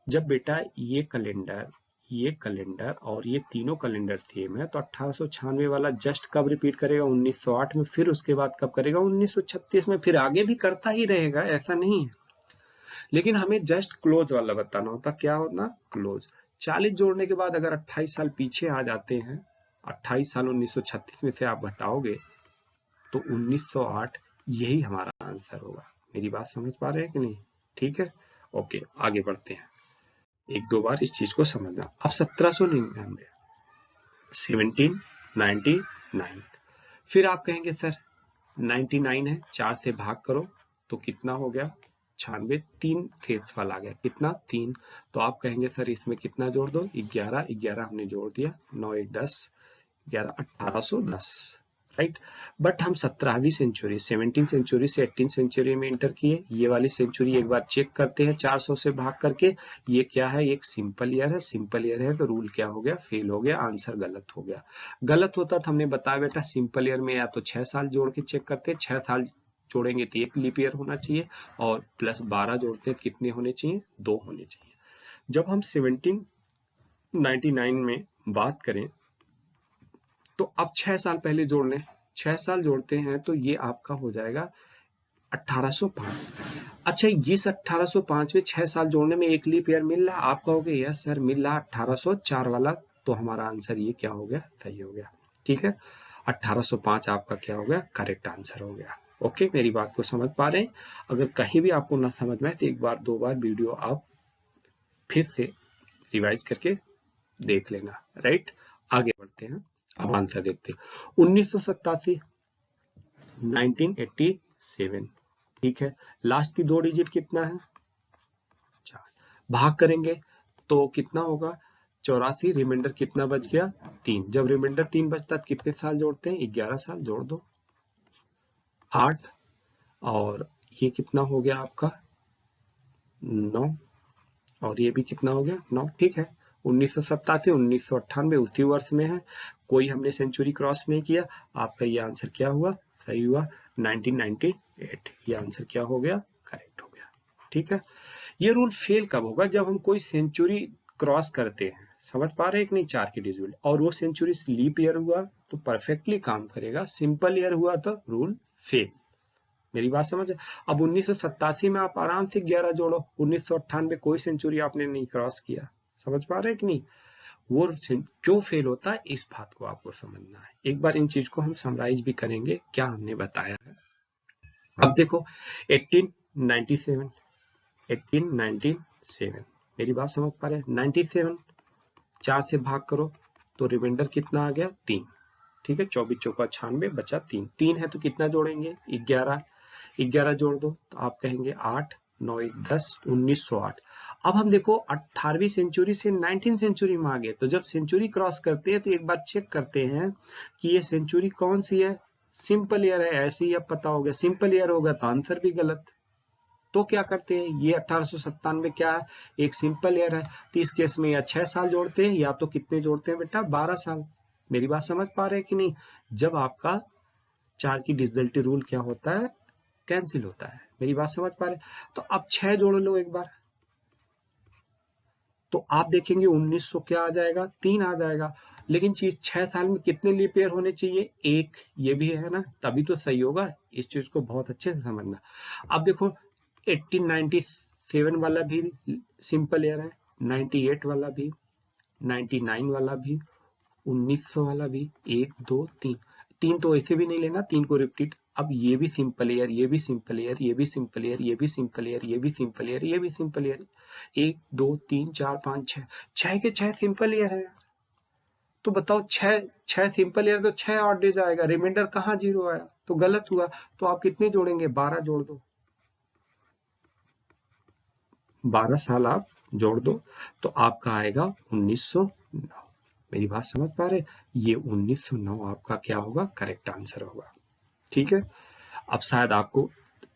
जब बेटा ये कैलेंडर और ये तीनों कैलेंडर सेम है, तो 1896 वाला जस्ट कब रिपीट करेगा? 1908 में, फिर उसके बाद कब करेगा? 1936 में, फिर आगे भी करता ही रहेगा, ऐसा नहीं है। लेकिन हमें जस्ट क्लोज वाला बताना होता। क्या होना? क्लोज। 40 जोड़ने के बाद अगर 28 साल पीछे आ जाते हैं, 28 साल 1936 में से आप घटाओगे तो 1908 यही हमारा आंसर होगा। मेरी बात समझ पा रहे हैं कि नहीं? ठीक है, ओके, आगे बढ़ते हैं। एक दो बार इस चीज को समझना। अब 1799, 1799, फिर आप कहेंगे सर 99 है, 4 से भाग करो तो कितना हो गया? 96। 3 शेष वाला आ गया, कितना? 3। तो आप कहेंगे सर इसमें कितना जोड़ दो? 11। 11 हमने जोड़ दिया, 9 1 10, 11 1810, राइट। बट हम 17वीं सेंचुरी, 17th सेंचुरी से 18th सेंचुरी में इंटर किए। ये वाली सेंचुरी एक बार चेक करते हैं 400 से भाग करके। ये क्या है? एक सिंपल ईयर है, सिंपल ईयर है तो रूल क्या हो गया? फेल हो गया, आंसर गलत हो गया। गलत होता तो हमने बताया बेटा सिंपल ईयर में या तो 6 साल जोड़ के चेक करते, 6 साल जोड़ेंगे तो 1 लीप ईयर होना चाहिए, और प्लस 12 जोड़ते हैं कितने होने चाहिए? 2 होने चाहिए। जब हम 1799 में बात करें तो अब 6 साल पहले जोड़ लें, 6 साल जोड़ते हैं तो ये आपका हो जाएगा 1805। अच्छा, इस 1805 में 6 साल जोड़ने में 1 लीप ईयर मिल रहा? आप कहोगे यस सर मिल रहा, 1804 वाला, तो हमारा आंसर ये क्या हो गया? सही हो गया। ठीक है, 1805 आपका क्या हो गया? करेक्ट आंसर हो गया। ओके, मेरी बात को समझ पा रहे हैं? अगर कहीं भी आपको ना समझ में आए तो एक बार दो बार वीडियो आप फिर से रिवाइज करके देख लेना, राइट। आगे बढ़ते हैं, अब आंसर देखते हैं। 1987, 1987, ठीक है, लास्ट की 2 डिजिट कितना है? 4। भाग करेंगे तो कितना होगा? 84। रिमाइंडर कितना बच गया? 3। जब रिमाइंडर 3 बचता है कितने साल जोड़ते हैं? 11 साल जोड़ दो, 8, और ये कितना हो गया आपका? 9, और ये भी कितना हो गया? 9। ठीक है, 1987, 1998 उसी वर्ष में है, कोई हमने सेंचुरी क्रॉस नहीं किया। आपका ये आंसर क्या हुआ? सही हुआ, 1998। ये आंसर क्या हो गया? करेक्ट हो गया। ठीक है, ये रूल फेल कब होगा? जब हम कोई सेंचुरी क्रॉस करते हैं, समझ पा रहे हैं कि नहीं? 4 की डिजिट, और वो सेंचुरी लीप ईयर हुआ तो परफेक्टली काम करेगा, सिंपल ईयर हुआ तो रूल फेल। मेरी बात समझ। अब 1987 में आप आराम से 11 जोड़ो, 1998 कोई सेंचुरी आपने नहीं क्रॉस किया, समझ पा रहे हैं कि नहीं? वो क्यों फेल होता है, इस बात को आपको समझना है। एक बार इन चीज को हम समराइज भी करेंगे क्या हमने बताया है। अब देखो 1897, 1897, मेरी बात समझ पा रहे हैं? 97, 4 से भाग करो तो रिमाइंडर कितना आ गया? 3। ठीक है, 24 चौका 96, बचा 3। 3 है तो कितना जोड़ेंगे? 11। 11 जोड़ दो तो आप कहेंगे 8, 9 1 10, 1908। अब हम देखो 18वीं सेंचुरी से 19th सेंचुरी में आ गए, तो जब सेंचुरी क्रॉस करते हैं तो एक बार चेक करते हैं कि ये सेंचुरी कौन सी है? सिंपल ईयर है, ऐसे ही अब पता हो गया। सिंपल ईयर होगा तो आंसर भी गलत, तो क्या करते हैं, ये 1897 क्या है, एक सिंपल ईयर है, तो इस केस में या 6 साल जोड़ते हैं या तो कितने जोड़ते हैं बेटा, 12 साल। मेरी बात समझ पा रहे हैं कि नहीं? जब आपका 4 की डिविजिबिलिटी रूल क्या होता है, कैंसिल होता है। मेरी बात समझ पा रहे हैं? तो अब 6 जोड़ लो एक बार, तो आप देखेंगे 1900 क्या आ जाएगा, 3 आ जाएगा। लेकिन चीज 6 साल में कितने लीप ईयर होने चाहिए, एक, ये भी है ना, तभी तो सही होगा। इस चीज को बहुत अच्छे से समझना। अब देखो 1897 वाला भी सिंपल ईयर है, 98 वाला भी, 99 वाला भी, 1900 वाला भी, 1 2 3, तीन तो ऐसे भी नहीं लेना, तीन को रिपीट। अब ये भी सिंपल ईयर, ये भी सिंपल ईयर, ये भी सिंपल ईयर, ये भी सिंपल ईयर, ये भी सिंपल ईयर, ये भी सिंपल ईयर, 1 2 3 4 5 6, 6 के 6 सिंपल ईयर है। तो बताओ, 6 सिंपल ईयर तो 6 ऑड डेज आएगा, रिमाइंडर कहाँ जीरो आया, तो गलत हुआ। तो आप कितने जोड़ेंगे, 12 जोड़ दो, 12 साल आप जोड़ दो, तो आपका आएगा 1909। मेरी बात समझ पा रहे, ये 1909 आपका क्या होगा, करेक्ट आंसर होगा। ठीक है। अब शायद आपको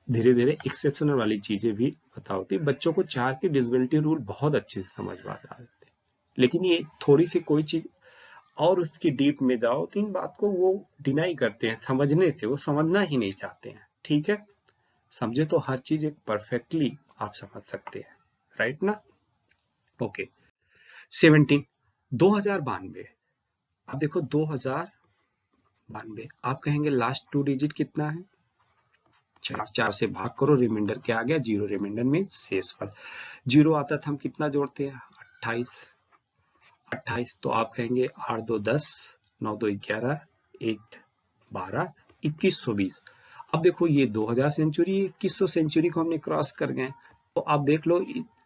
धीरे धीरे एक्सेप्शनल वाली चीजें भी पता होती। बच्चों को 4 की डिविजिबिलिटी रूल बहुत अच्छे से समझ आ जाते, लेकिन ये थोड़ी सी कोई चीज और उसकी डीप में जाओ तो इन बात को वो डिनाई करते हैं, समझने से वो समझना ही नहीं चाहते हैं। ठीक है, समझे तो हर चीज एक परफेक्टली आप समझ सकते हैं, राइट ना। ओके, 17, 2092। अब देखो 2092, आप कहेंगे लास्ट 2 डिजिट कितना है, 4, 4 से भाग करो, रिमाइंडर क्या आ गया, जीरो। रिमाइंडर में शेषफल जीरो आता था, हम कितना जोड़ते हैं, 28, 28। तो आप कहेंगे 8 2 10, 9 2 11, 1 12, 2120। अब देखो ये 2000 सेंचुरी, 2100 सेंचुरी को हमने क्रॉस कर गए। तो आप देख लो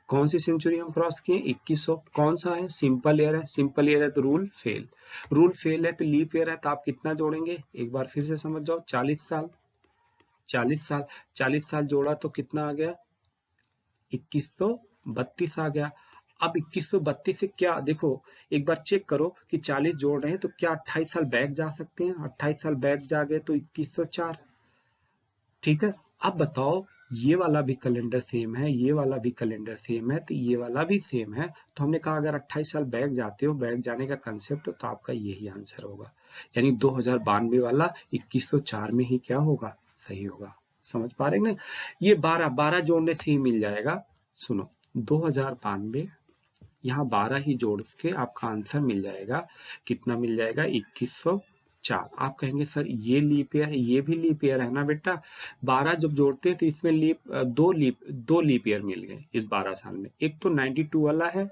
कौन सी सेंचुरी हम क्रॉस किए, 2100। कौन सा है, सिंपल ईयर है, सिंपल ईयर है तो रूल फेल, रूल फेल है तो लीप ईयर है, तो आप कितना जोड़ेंगे, एक बार फिर से समझ जाओ, 40 साल, 40 साल, 40 साल जोड़ा तो कितना आ गया, 2132 आ गया। अब 2132 से क्या, देखो एक बार चेक करो कि 40 जोड़ रहे हैं तो क्या 28 साल बैक जा सकते हैं, 28 साल बैक जा गए तो 2104। ठीक है, अब बताओ, ये वाला भी कैलेंडर सेम है, ये वाला भी कैलेंडर सेम है, तो ये वाला भी सेम है। तो हमने कहा अगर 28 साल बैक जाते हो, बैक जाने का कंसेप्ट हो, तो आपका यही आंसर होगा, यानी 2092 वाला 2104 में ही क्या होगा, सही होगा। समझ पा रहे हैं ना, ये 12 12 जोड़ने से ही मिल जाएगा। सुनो, 2092, यहाँ 12 ही जोड़ से आपका आंसर मिल जाएगा, कितना मिल जाएगा, 2104। आप कहेंगे सर ये लीप ईयर है, ये भी लीप ईयर है ना बेटा, 12 जब जोड़ते हैं तो इसमें दो लीप ईयर मिल गए इस 12 साल में। एक तो 92 वाला है,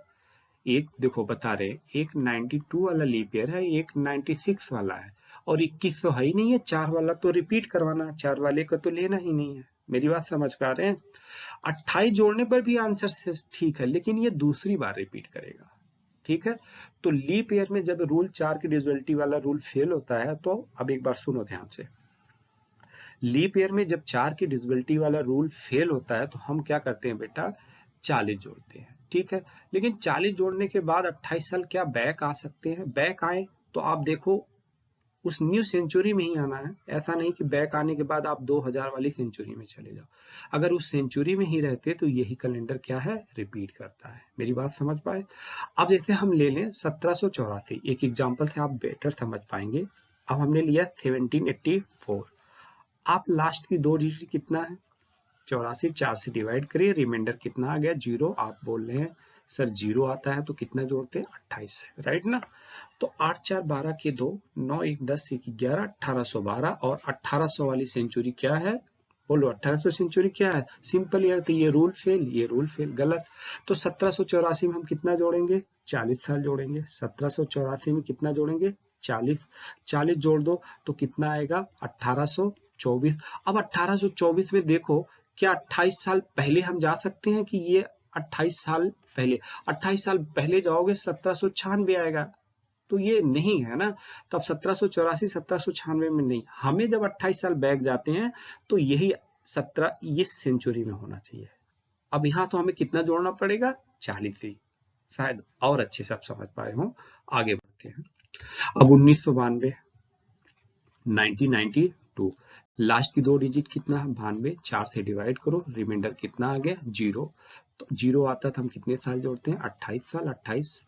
एक देखो बता रहे, एक 92 वाला लीप ईयर है, एक 96 वाला है, और 2100 है ही नहीं है। 4 वाला तो रिपीट करवाना, 4 वाले को तो लेना ही नहीं है। मेरी बात समझ पा रहे हैं, 28 जोड़ने पर भी आंसर ठीक है, लेकिन ये दूसरी बार रिपीट करेगा। ठीक है, तो लीप ईयर में जब रूल 4 की डिविजिबिलिटी वाला रूल फेल होता है, तो अब एक बार सुनो ध्यान से, लीप ईयर में जब 4 की डिविजिबिलिटी वाला रूल फेल होता है तो हम क्या करते हैं बेटा, 40 जोड़ते हैं। ठीक है, लेकिन 40 जोड़ने के बाद 28 साल क्या बैक आ सकते हैं, बैक आए तो आप देखो उस न्यू सेंचुरी में ही आना है, ऐसा नहीं कि बैक आने के बाद आप 2000 वाली सेंचुरी में चले जाओ। अगर उस सेंचुरी में ही रहते तो यही कैलेंडर क्या है, रिपीट करता है। मेरी बात समझ पाए। अब जैसे हम ले लें 1784, एक एग्जांपल से आप बेटर समझ पाएंगे। अब हमने लिया 1784, आप लास्ट की 2 डिजिट कितना है, 84, 4 से डिवाइड करिए, रिमाइंडर कितना आ गया, जीरो। आप बोल रहे हैं सर जीरो आता है तो कितना जोड़ते हैं, 28, राइट ना। तो 8 4 12 के 2, 9 1 10 1 11, 1812। और 1800 वाली सेंचुरी क्या है, बोलो 1800 सेंचुरी क्या है, सिंपल ईयर, तो ये रूल फेल, ये रूल फेल, गलत। तो 1784 में हम कितना जोड़ेंगे, 40 साल जोड़ेंगे। 1784 में कितना जोड़ेंगे, 40, 40 जोड़ दो तो कितना आएगा, 1824। अब 1824 में देखो, क्या 28 साल पहले हम जा सकते हैं कि ये 28 साल पहले, 28 साल पहले जाओगे 1796 आएगा, तो ये नहीं है ना। तो अब 1784 1796 में नहीं, हमें जब 28 साल बैक जाते हैं तो यही 17 इस सेंचुरी में होना चाहिए। अब यहाँ तो हमें कितना जोड़ना पड़ेगा, 40 ही। शायद और अच्छे से आप समझ पाए हो। आगे बढ़ते हैं। अब 1992, 1992, लास्ट की 2 डिजिट कितना है 92, 4 से डिवाइड करो, रिमाइंडर कितना आ गया 0। तो 0 आता तो हम कितने साल जोड़ते हैं 28 साल, 28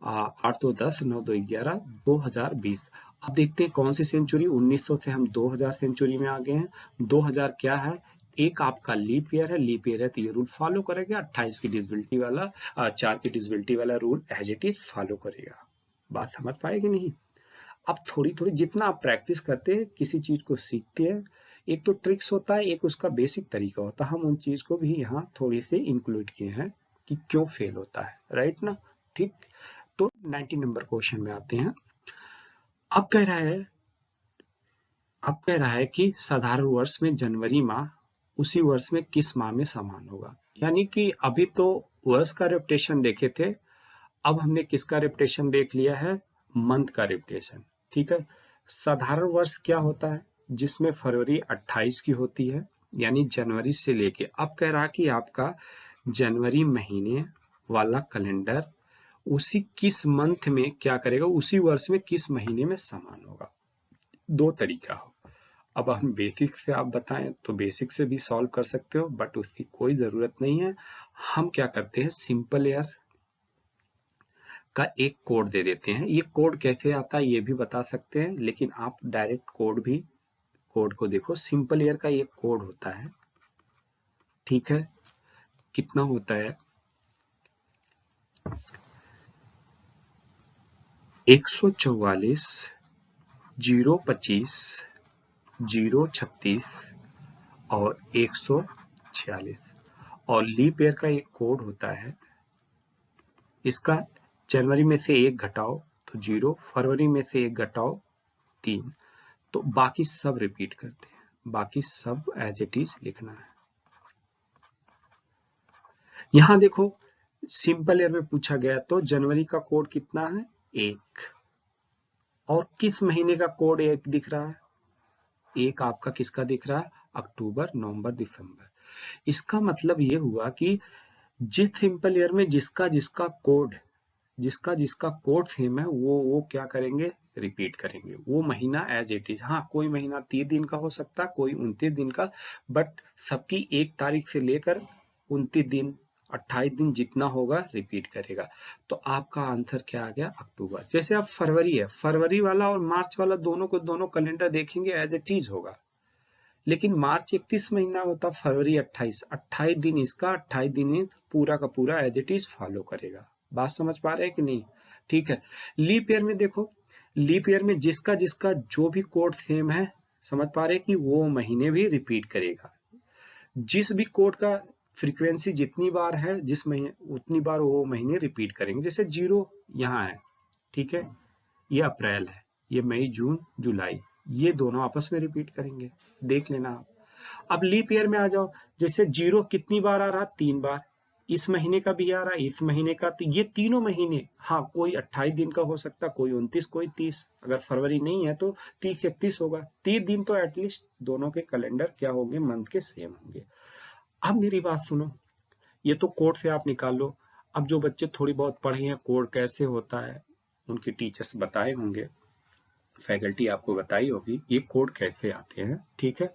8 2 10 9 2 11 2020। अब देखते हैं कौन सी सेंचुरी, 1900 से हम 2000 सेंचुरी में आ गए हैं। 2000 क्या है, एक आपका लीप ईयर है, लीप ईयर है तो ये रूल फॉलो करेगा, 28 की डिसबिलिटी वाला 4 की डिसबिलिटी वाला rule as it is follow करेगा। बात समझ पाएगी नहीं। अब थोड़ी थोड़ी जितना आप प्रैक्टिस करते हैं किसी चीज को सीखते हैं, एक तो ट्रिक्स होता है, एक उसका बेसिक तरीका होता है, हम उन चीज को भी यहाँ थोड़ी सी इंक्लूड किए हैं कि क्यों फेल होता है, राइट ना। ठीक, तो 90 नंबर क्वेश्चन में आते हैं। अब कह रहा है कि साधारण वर्ष में जनवरी माह उसी वर्ष में किस माह में समान होगा। यानी कि अभी तो वर्ष का रेपिटेशन देखे थे, अब हमने किसका रेपिटेशन देख लिया है, मंथ का रेपिटेशन। ठीक है, साधारण वर्ष क्या होता है, जिसमें फरवरी 28 की होती है, यानी जनवरी से लेके, अब कह रहा कि आपका जनवरी महीने वाला कैलेंडर उसी किस मंथ में क्या करेगा, उसी वर्ष में किस महीने में समान होगा। दो तरीका हो। अब हम बेसिक से आप बताएं तो बेसिक से भी सॉल्व कर सकते हो, बट उसकी कोई जरूरत नहीं है। हम क्या करते हैं, सिंपल ईयर का एक कोड दे देते हैं। ये कोड कैसे आता है ये भी बता सकते हैं, लेकिन आप डायरेक्ट कोड को देखो। सिंपल ईयर का एक कोड होता है, ठीक है, कितना होता है 144 025 036 और 146। और लीप ईयर का एक कोड होता है, इसका जनवरी में से एक घटाओ तो 0, फरवरी में से एक घटाओ 3, तो बाकी सब रिपीट करते हैं, बाकी सब एज इट इज लिखना है। यहां देखो सिंपल ईयर में पूछा गया तो जनवरी का कोड कितना है 1, और किस महीने का कोड 1 दिख रहा है, एक आपका किसका दिख रहा है, अक्टूबर नवंबर दिसंबर। इसका मतलब ये हुआ कि जिस सिंपल ईयर में जिसका जिसका कोड सेम है वो क्या करेंगे, रिपीट करेंगे वो महीना एज इट इज। हाँ, कोई महीना 30 दिन का हो सकता है, कोई 29 दिन का, बट सबकी 1 तारीख से लेकर 29 दिन 28 दिन जितना होगा रिपीट करेगा। तो आपका आंसर क्या आ गया, अक्टूबर। जैसे अब फरवरी है, फरवरी वाला और मार्च वाला दोनों को दोनों कैलेंडर देखेंगे एज इट इज होगा, लेकिन मार्च 31 महीना होता, फरवरी 28, 28 दिन इसका, 28 दिन पूरा का पूरा एज इट इज फॉलो करेगा। बात समझ पा रहे हैं कि नहीं। ठीक है, लीप ईयर में देखो, लीप ईयर में जिसका जिसका जो भी कोड सेम है, समझ पा रहे हैं कि वो महीने भी रिपीट करेगा। जिस भी कोड का फ्रीक्वेंसी जितनी बार है, जिस महीने उतनी बार वो महीने रिपीट करेंगे। जैसे 0 यहाँ है, ठीक है, ये अप्रैल है, ये मई जून जुलाई, ये दोनों आपस में रिपीट करेंगे, देख लेना आप। अब लीप ईयर में आ जाओ, जैसे 0 कितनी बार आ रहा, 3 बार, इस महीने का भी आ रहा है, इस महीने का, तो ये तीनों महीने, हाँ कोई 28 दिन का हो सकता, कोई 29, कोई 30, अगर फरवरी नहीं है तो 30 31 होगा, 30 दिन तो एटलीस्ट दोनों के कैलेंडर क्या होंगे, मंथ के सेम होंगे। अब मेरी बात सुनो, ये तो कोड से आप निकाल लो। अब जो बच्चे थोड़ी बहुत पढ़े हैं कोड कैसे होता है, उनके टीचर्स बताए होंगे, फैकल्टी आपको बताई होगी ये कोड कैसे आते हैं, ठीक है।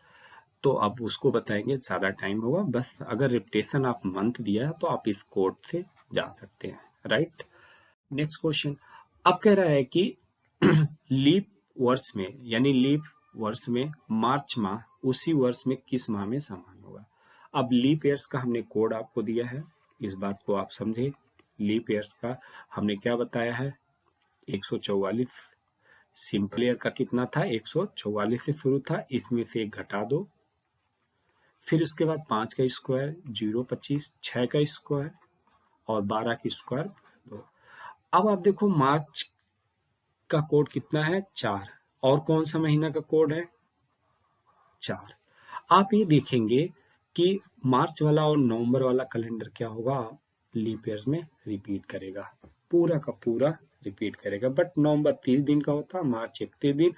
तो अब उसको बताएंगे, ज्यादा टाइम होगा, बस अगर रिपीटेशन आप मंथ दिया है तो आप इस कोड से जा सकते हैं, राइट। नेक्स्ट क्वेश्चन, अब कह रहा है कि लीप वर्ष में, यानी लीप वर्ष में मार्च माह उसी वर्ष में किस माह में समान होगा। अब लीप ईयर्स का हमने कोड आपको दिया है, इस बात को आप समझे। लीप ईयर्स का हमने क्या बताया है, 144। सिंपल ईयर का कितना था, 144 से शुरू था, इसमें से एक घटा दो, फिर उसके बाद 5 का स्क्वायर 025, 6 का स्क्वायर और 12 की स्क्वायर दो। अब आप देखो मार्च का कोड कितना है 4, और कौन सा महीना का कोड है 4। आप ये देखेंगे कि मार्च वाला और नवंबर वाला कैलेंडर क्या होगा, लीप ईयर में रिपीट करेगा, पूरा का पूरा रिपीट करेगा, बट नवंबर 30 दिन का होता, मार्च 31 दिन,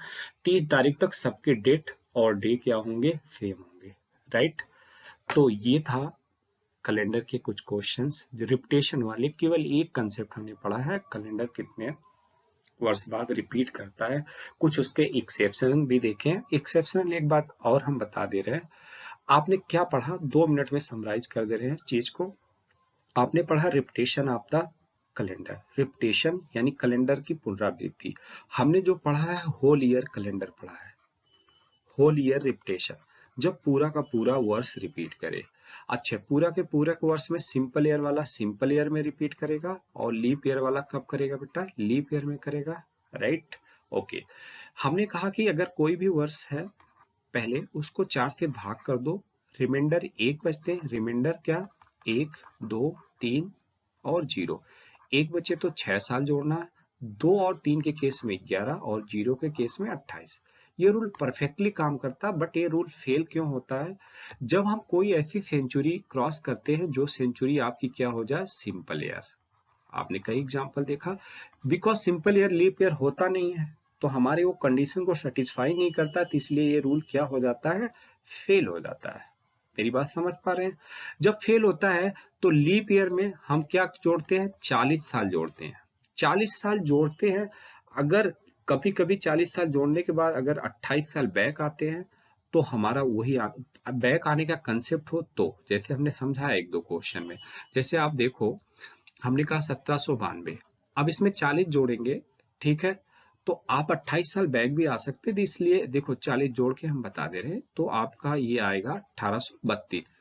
30 तारीख तक सबके डेट और डे क्या होंगे, सेम होंगे, राइट। तो ये था कैलेंडर के कुछ क्वेश्चंस जो रिपीटेशन वाले, केवल एक कंसेप्ट हमने पढ़ा है, कैलेंडर कितने वर्ष बाद रिपीट करता है। कुछ उसके एक्सेप्शन भी देखे हैं। एक्सेप्शन एक बात और हम बता दे रहे हैं, आपने क्या पढ़ा 2 मिनट में समराइज कर दे रहे हैं चीज को। आपने पढ़ा repetition of the calendar. Repetition यानी कैलेंडर की पुनरावृत्ति। हमने जो पढ़ा है होल ईयर कैलेंडर पढ़ा है, होल ईयर रिपीटेशन, जब पूरा का पूरा वर्ष रिपीट करे। अच्छा, पूरा के पूरे वर्ष में सिंपल ईयर वाला सिंपल ईयर में रिपीट करेगा और लीप ईयर वाला कब करेगा बेटा? लीप ईयर में करेगा, राइट। ओके, हमने कहा कि अगर कोई भी वर्ष है पहले उसको 4 से भाग कर दो, रिमाइंडर 1 बचते हैं। रिमाइंडर क्या? 1, 2, 3 और 0। 1 बचे तो 6 साल जोड़ना, 2 और 3 के केस में 11 और 0 के केस में 28। ये रूल परफेक्टली काम करता, बट ये रूल फेल क्यों होता है? जब हम कोई ऐसी सेंचुरी क्रॉस करते हैं जो सेंचुरी आपकी क्या हो जाए? Simple year. आपने कई एग्जाम्पल देखा, because simple year leap year होता नहीं है तो हमारे वो कंडीशन को सेटिस्फाई नहीं करता, तो इसलिए ये रूल क्या हो जाता है? फेल हो जाता है। मेरी बात समझ पा रहे हैं? जब फेल होता है तो लीप ईयर में हम क्या जोड़ते हैं? 40 साल जोड़ते हैं। 40 साल जोड़ते हैं। अगर कभी कभी 40 साल जोड़ने के बाद अगर 28 साल बैक आते हैं तो हमारा वही बैक आने का कंसेप्ट हो, तो जैसे हमने समझाया 1-2 क्वेश्चन में। जैसे आप देखो, हमने कहा 1792, अब इसमें 40 जोड़ेंगे, ठीक है, तो आप 28 साल बैक भी आ सकते थे, इसलिए देखो 40 जोड़ के हम बता दे रहे हैं, तो आपका ये आएगा 1832।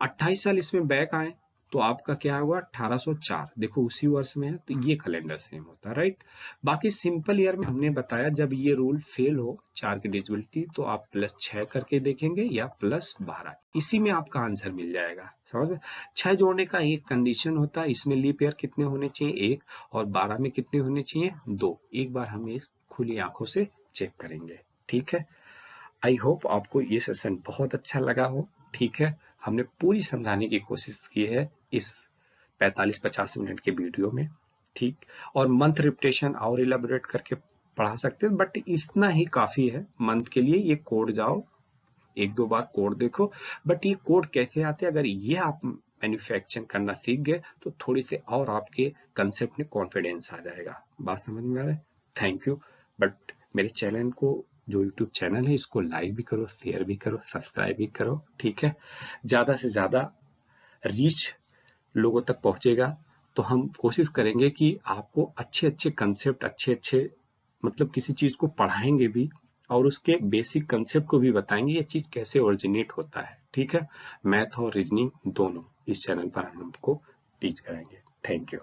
28 साल इसमें बैक आए तो आपका क्या होगा? 1804। देखो उसी वर्ष में है तो ये कैलेंडर सेम होता है, राइट। बाकी सिंपल ईयर में हमने बताया जब ये रूल फेल हो 4 की डिविजिबिलिटी, तो आप +6 करके देखेंगे या +12, इसी में आपका आंसर मिल जाएगा। समझ में? 6 जोड़ने का एक कंडीशन होता है, इसमें लीप ईयर कितने होने चाहिए? 1, और 12 में कितने होने चाहिए? 2। एक बार हम ये खुली आंखों से चेक करेंगे, ठीक है। आई होप आपको ये सेशन बहुत अच्छा लगा हो, ठीक है। हमने पूरी समझाने की कोशिश की है इस 45-50 मिनट के वीडियो में, ठीक। और मंथ रिपीटेशन और इलेबोरेट करके पढ़ा सकते हैं, बट इतना ही काफी है मंथ के लिए। ये कोड जाओ, 1-2 बार कोड देखो, बट ये कोड कैसे आते हैं अगर ये आप मैन्युफैक्चरिंग करना सीख गए तो थोड़ी से और आपके कंसेप्ट में कॉन्फिडेंस आ जाएगा। बात समझ में आ रहा है? Thank you. बट मेरे चैनल को, जो यूट्यूब चैनल है, इसको लाइक भी करो, शेयर भी करो, सब्सक्राइब भी करो, ठीक है। ज्यादा से ज्यादा रीच लोगों तक पहुंचेगा तो हम कोशिश करेंगे कि आपको अच्छे अच्छे कंसेप्ट, अच्छे अच्छे मतलब किसी चीज को पढ़ाएंगे भी और उसके बेसिक कंसेप्ट को भी बताएंगे, ये चीज कैसे ओरिजिनेट होता है, ठीक है। मैथ और रीजनिंग दोनों इस चैनल पर हम आपको टीच करेंगे। Thank you.